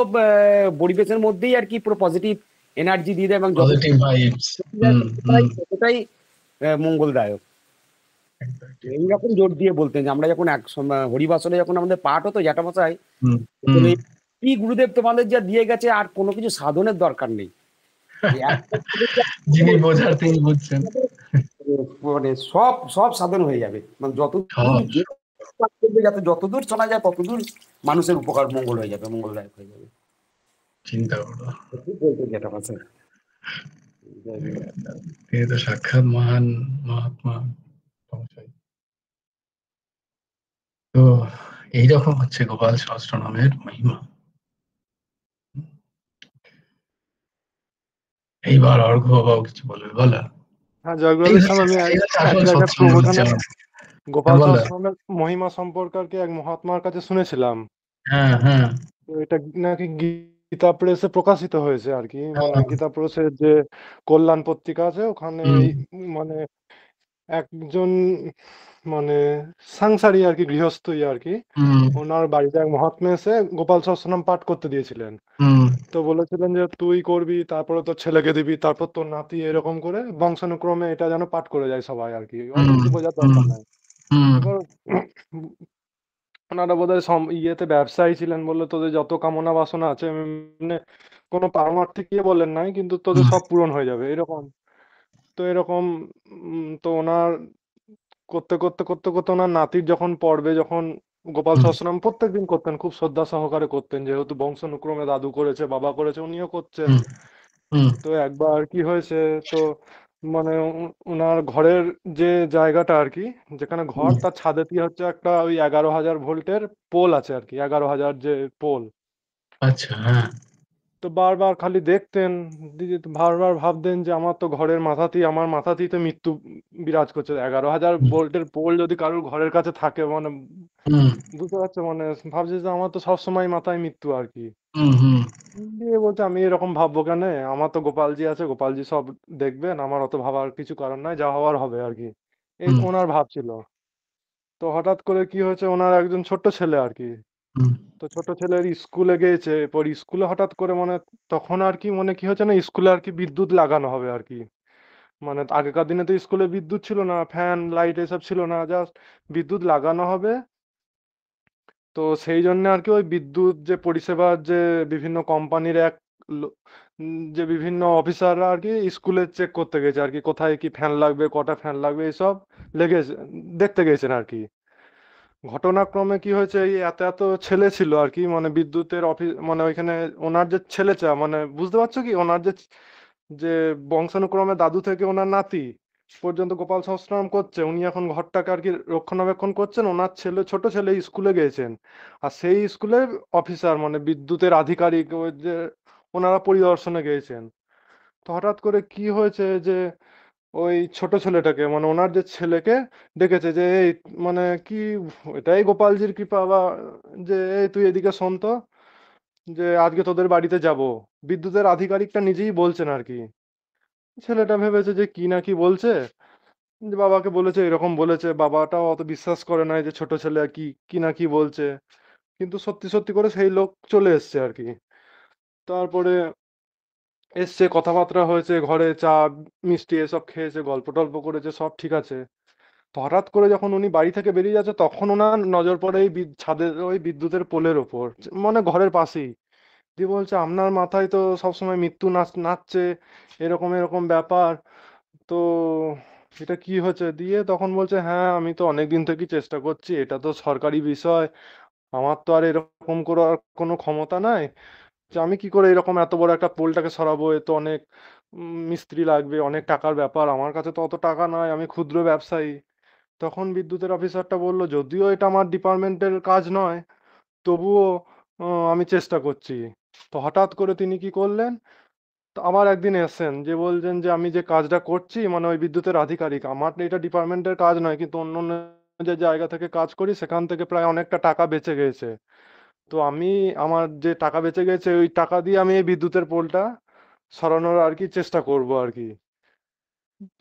S4: পরিবেশের মধ্যেই আর কি পুরো পজিটিভ এনার্জি দিয়ে দেয়, এবং যত
S1: পজিটিভ ভাইবস।
S4: শোনা যায়
S1: হুম হুম।
S4: ততটাই মঙ্গলদায়ক। এইরকম জোর দিয়ে বলতেন যে আমরা যখন হরিবাসরে যখন আমাদের পাঠ হতো জ্যাঠামশাই,
S1: হুম
S4: তখন
S1: হুম।
S4: এই গুরুদেব তোমাদের যা দিয়ে গেছে আর কোনো কিছু সাধনের দরকার নেই। এই একটা
S1: যিনি বোঝার তিনি বুঝছেন।
S4: মানে সব সব সাধন হয়ে যাবে, মানে যতদূর
S1: সব।
S4: যে কাজ করবে, যাতে যতদূর শোনা যায় ততদূর মানুষের উপকার মঙ্গল হয়ে যাবে, মঙ্গলদায়ক হয়ে যাবে।
S1: চিন্তা করো।
S4: ঠিক বলতে যেটা আছে।
S1: তিনি তো সাক্ষাৎ মহান মহাত্মা পৌঁছায়। তো এইরকম হচ্ছে গোপাল সহস্রনামের মহিমা। এইবার অর্ঘ্য বাবাও কিছু বলবে, বলো।
S5: হ্যাঁ,
S1: এই
S5: জয়গুরুদেব
S1: হচ্ছে
S5: আমি
S1: এই হচ্ছে
S5: এক
S1: আসল
S5: জায়গায়
S1: সৎসঙ্গ হচ্ছে
S5: প্রবচনে
S1: আমাদের। হ্যাঁ
S5: গোপাল
S1: বলো।
S5: সহস্রনামের মহিমা সম্পর্কে আর কি এক মহাত্মার কাছে শুনেছিলাম।
S1: হ্যাঁ হ্যাঁ
S5: তো এটা নাকি গীতা প্রেসে প্রকাশিত হয়েছে আর কি, মানে
S1: হ্যাঁ।
S5: গীতা প্রেসের যে কল্যাণ পত্রিকা আছে ওখানে
S1: হুম
S5: মানে একজন মানে সাংসারী আর কি, গৃহস্থই আর কি,
S1: হুম
S5: ওনার বাড়িতে এক মহাত্মা এসে গোপাল সহস্রনাম পাঠ করতে দিয়েছিলেন।
S1: হুম
S5: তো বলেছিলেন যে তুই করবি, তারপরে তোর ছেলেকে দিবি, তারপর তোর নাতি, এরকম করে বংশানুক্রমে এটা যেন পাঠ করে যায় সবাই আর কি, অত
S1: হুম
S5: কিছু বোঝার
S1: হুম
S5: দরকার নাই।
S1: হুম
S5: এবার ওনারা বোধহয় ইয়েতে ব্যবসায়ী ছিলেন, বললো তোদের যত কামনা বাসনা আছে, মানে কোনো পারমার্থিক ইয়ে বলেন নাই, কিন্তু তোদের
S1: হুম
S5: সব পূরণ হয়ে যাবে এরকম। তো এরকম তো ওনার করতে করতে করতে করতে ওনার নাতির যখন পড়বে, যখন গোপাল
S1: হুম
S5: সহস্রনাম প্রত্যেকদিন করতেন, খুব শ্রদ্ধা সহকারে করতেন, যেহেতু বংশানুক্রমে দাদু করেছে, বাবা করেছে, উনিও করছেন।
S1: হুম হুম
S5: তো একবার কি হয়েছে, তো মানে ওনার ঘরের যে জায়গাটা আর কি, যেখানে ঘর,
S1: হুম।
S5: তার ছাদেতে হচ্ছে একটা ওই 11,000 ভোল্টের পোল আছে আর কি, 11,000 যে পোল।
S1: আচ্ছা হ্যাঁ।
S5: তো বারবার খালি দেখতেন, দিদি তো বারবার ভাবতেন যে আমার তো ঘরের মাথাতেই, আমার মাথাতেই তো মৃত্যু বিরাজ করছে, 11,000 ভোল্টের পোল যদি কারোর ঘরের কাছে থাকে, মানে
S1: হুম
S5: বুঝতে পারছো, মানে ভাবছে যে আমার তো সবসময় মাথায় মৃত্যু আর কি।
S1: হুম হুম
S5: দিয়ে বলছে আমি এরকম ভাববো কেন, আমার তো গোপালজি আছে, গোপালজি সব দেখবেন, আমার অত ভাবার কিছু কারণ নাই, যা হওয়ার হবে আর কি, এই
S1: হুম
S5: ওনার ভাব ছিল। তো হঠাৎ করে কি হয়েছে, ওনার একজন ছোট্ট ছেলে আর কি,
S1: হুম
S5: তো ছোট ছেলের স্কুলে গিয়েছে, এরপর স্কুলে হঠাৎ করে মানে তখন আর কি, মানে কি হচ্ছে না, স্কুলে আর কি বিদ্যুৎ লাগানো হবে আর কি, মানে আগেকার দিনে তো স্কুলে বিদ্যুৎ ছিল না, ফ্যান লাইট এসব ছিল না, জাস্ট বিদ্যুৎ লাগানো হবে। তো সেই জন্য আর কি ওই বিদ্যুৎ যে পরিষেবার যে বিভিন্ন কোম্পানির এক যে বিভিন্ন অফিসাররা আর কি স্কুলে চেক করতে গেছে আর কি, কোথায় কি ফ্যান লাগবে, কটা ফ্যান লাগবে, এইসব লেগেছে, দেখতে গেছেন আর কি। ঘটনাক্রমে কি হয়েছে, এই এত এত ছেলে ছিল আর কি, মানে বিদ্যুতের অফিস, মানে ওইখানে ওনার যে ছেলেটা, মানে বুঝতে পারছো কি, ওনার যে যে বংশানুক্রমে দাদু থেকে ওনার নাতি, পর্যন্ত গোপাল সহস্রনাম করছে, উনি এখন ঘরটাকে আর কি রক্ষণাবেক্ষণ করছেন, ওনার ছেলে ছোট ছেলে স্কুলে গিয়েছেন, আর সেই স্কুলের অফিসার মানে বিদ্যুতের আধিকারিক ওই যে ওনারা পরিদর্শনে গিয়েছেন। তো হঠাৎ করে কি হয়েছে যে ওই ছোট ছেলেটাকে মানে ওনার যে ছেলেকে ডেকেছে যে এই মানে কি এটাই গোপালজির কৃপা বা যে এই তুই এদিকে শোন তো, যে আজকে তোদের বাড়িতে যাব। বিদ্যুতের আধিকারিকটা নিজেই বলছেন আর কি। ছেলেটা ভেবেছে যে কি না কি বলছে, যে বাবাকে বলেছে এরকম বলেছে, বাবাটাও অত বিশ্বাস করে নাই যে ছোট ছেলে কি কি না কি বলছে, কিন্তু সত্যি সত্যি করে সেই লোক চলে এসছে আর কি। তারপরে এসছে, কথাবার্তা হয়েছে, ঘরে চা মিষ্টি এসব খেয়েছে, গল্প টল্প করেছে, সব ঠিক আছে। তো হঠাৎ করে যখন উনি বাড়ি থেকে বেরিয়ে যাচ্ছে তখন ওনার নজর পড়ে এই ছাদের ওই বিদ্যুতের পোলের ওপর, মানে ঘরের পাশেই। দিয়ে বলছে আপনার মাথায় তো সবসময় মৃত্যু নাচছে, এরকম এরকম ব্যাপার, তো এটা কি হচ্ছে? দিয়ে তখন বলছে হ্যাঁ আমি তো অনেকদিন থেকেই চেষ্টা করছি, এটা তো সরকারি বিষয়, আমার তো আর এরকম করার কোনো ক্ষমতা নাই, যে আমি কি করে এরকম এত বড় একটা পোলটাকে সরাবো, এ তো অনেক মিস্ত্রি লাগবে, অনেক টাকার ব্যাপার, আমার কাছে তো অত টাকা নাই, আমি ক্ষুদ্র ব্যবসায়ী। তখন বিদ্যুতের অফিসারটা বলল যদিও এটা আমার ডিপার্টমেন্টের কাজ নয়, তবুও আমি চেষ্টা করছি। তো হঠাৎ করে তিনি কি করলেন, তো আবার একদিন এসেছেন, যে বলছেন যে আমি যে কাজটা করছি মানে ওই বিদ্যুতের আধিকারিক, আমার এটা ডিপার্টমেন্টের কাজ নয়, কিন্তু অন্য অন্য যে জায়গা থেকে কাজ করি সেখান থেকে প্রায় অনেকটা টাকা বেঁচে গেছে, তো আমি আমার যে টাকা বেঁচে গেছে ওই টাকা দিয়ে আমি এই বিদ্যুতের পোলটা সরানোর আর কি চেষ্টা করব আর কি।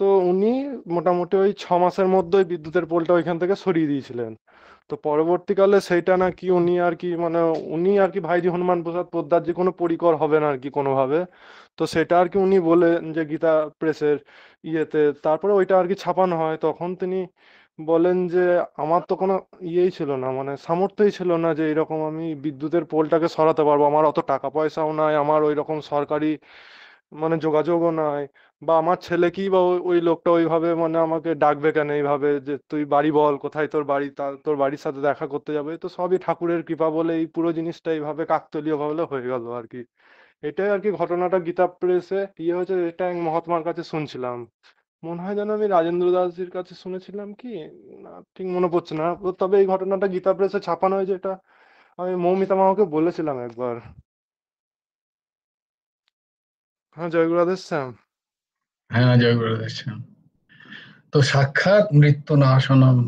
S5: তো উনি মোটামুটি ওই 6 মাসের মধ্যে ওই বিদ্যুতের পোলটা ওইখান থেকে সরিয়ে দিয়েছিলেন। তো পরবর্তীকালে সেইটা নাকি উনি আর কি মানে উনি আর কি ভাইজি হনুমান প্রসাদ পোদ্দার যে কোনো পরিকর হবেন আর কি কোনোভাবে, তো সেটা আর কি উনি বলেন যে গীতা প্রেসের ইয়েতে, তারপরে ওইটা আর কি ছাপানো হয়, তখন তিনি বলেন যে আমার তো কোনো ইয়েই ছিল না, মানে সামর্থ্যই ছিল না যে এরকম আমি বিদ্যুতের পোলটাকে সরাতে পারবো, আমার অত টাকা পয়সাও নাই, আমার ওই রকম সরকারি মানে যোগাযোগও নাই, বা আমার ছেলে কি বা ওই লোকটা ওইভাবে মানে আমাকে ডাকবে কেন এইভাবে যে তুই বাড়ি বল কোথায় তোর বাড়ি, তোর বাড়ির সাথে দেখা করতে যাবে, তো সবই ঠাকুরের কৃপা বলে এই পুরো জিনিসটা এইভাবে কাকতালীয় ভাবে হয়ে গেল আর কি। এটাই আর কি ঘটনাটা গীতা প্রেসে ইয়ে হয়েছে, এটা এক মহাত্মার কাছে শুনছিলাম, মনে হয় যেন আমি রাজেন্দ্র দাসজির কাছে শুনেছিলাম কি না ঠিক মনে পড়ছে না, তবে এই ঘটনাটা গীতা প্রেসে ছাপানো হয়েছে, এটা আমি মৌমিতা মামাকে বলেছিলাম একবার। হ্যাঁ, জয় গুরুদেব শ্যাম।
S1: হ্যাঁ, জয় গুরুদেব। তো সাক্ষাৎ মৃত্যু নাশনম,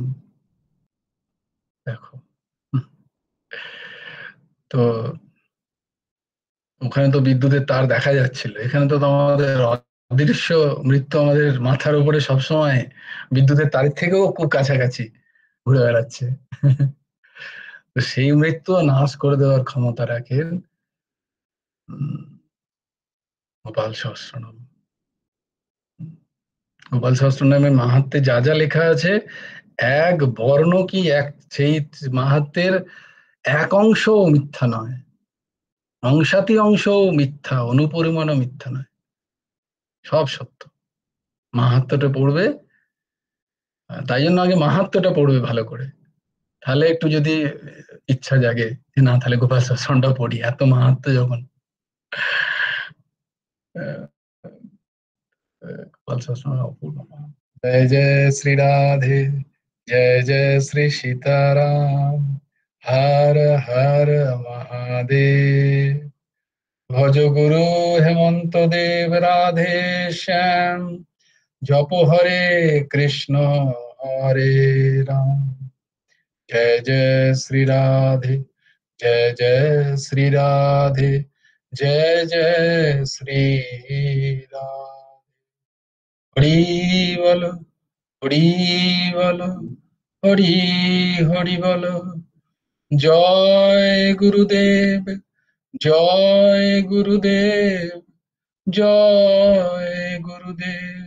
S1: দেখো। তো ওখানে তো বিদ্যুতের তার দেখা যাচ্ছিল, এখানে তো আমাদের অদৃশ্য মৃত্যু আমাদের মাথার উপরে সবসময় বিদ্যুতের তারের থেকেও খুব কাছাকাছি ঘুরে বেড়াচ্ছে। তো সেই মৃত্যু নাশ করে দেওয়ার ক্ষমতা রাখেন গোপাল সহস্রনাম। গোপাল সহস্রনামের মাহাত্ম্যে যা যা লেখা আছে, এক বর্ণ কি এক সেই মাহাত্ম্যের এক অংশও মিথ্যা নয়, অংশাতি অংশও মিথ্যা, অনুপরিমাণও মিথ্যা নয়, সব সত্য। মাহাত্ম্যটা পড়বে, তাই জন্য আগে মাহাত্ম্যটা পড়বে ভালো করে, তাহলে একটু যদি ইচ্ছা জাগে যে না তাহলে গোপাল সহস্রনামটা পড়ি, এত মাহাত্ম্য যখন। গোপাল সহস্রনাম অপূর্ব। জয় জয় শ্রী রাধে, জয় জয় শ্রী সীতারাম, হর হর মহাদেব। ভজ গুরু হেমন্ত দেব রাধে শ্যাম, জপ হরে কৃষ্ণ হরে রাম। जय जय श्री राधे, जय जय श्री राधे, जय जय श्री राधे। हरि बोलो, हरि बोलो, हरि हरि बोलो। जय गुरुदेव, जय गुरुदेव, जय गुरुदेव।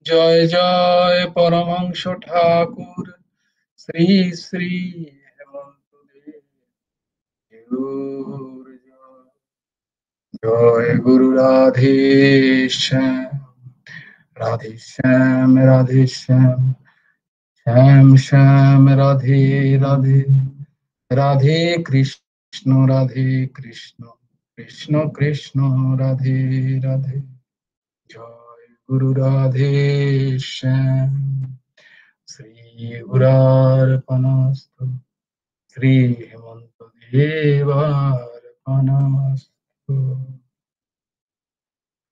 S1: जय जय परमहंस ठाकुर श्री श्री हेमंत देव। जय गुरु राधे श्याम, राधे श्याम, राधे श्याम, श्याम श्याम राधे राधे, राधे कृष्ण राधे कृष्ण, कृष्ण कृष्ण राधे राधे। जय গুরু রাধে শ্যাম। শ্রী গুরার্পণমস্তু। শ্রী হেমন্ত দেবার্পণমস্তু।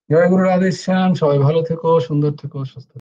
S1: জয় গুরু রাধে শ্যাম। সবাই ভালো থেকো, সুন্দর থেকো, সুস্থ থেকো।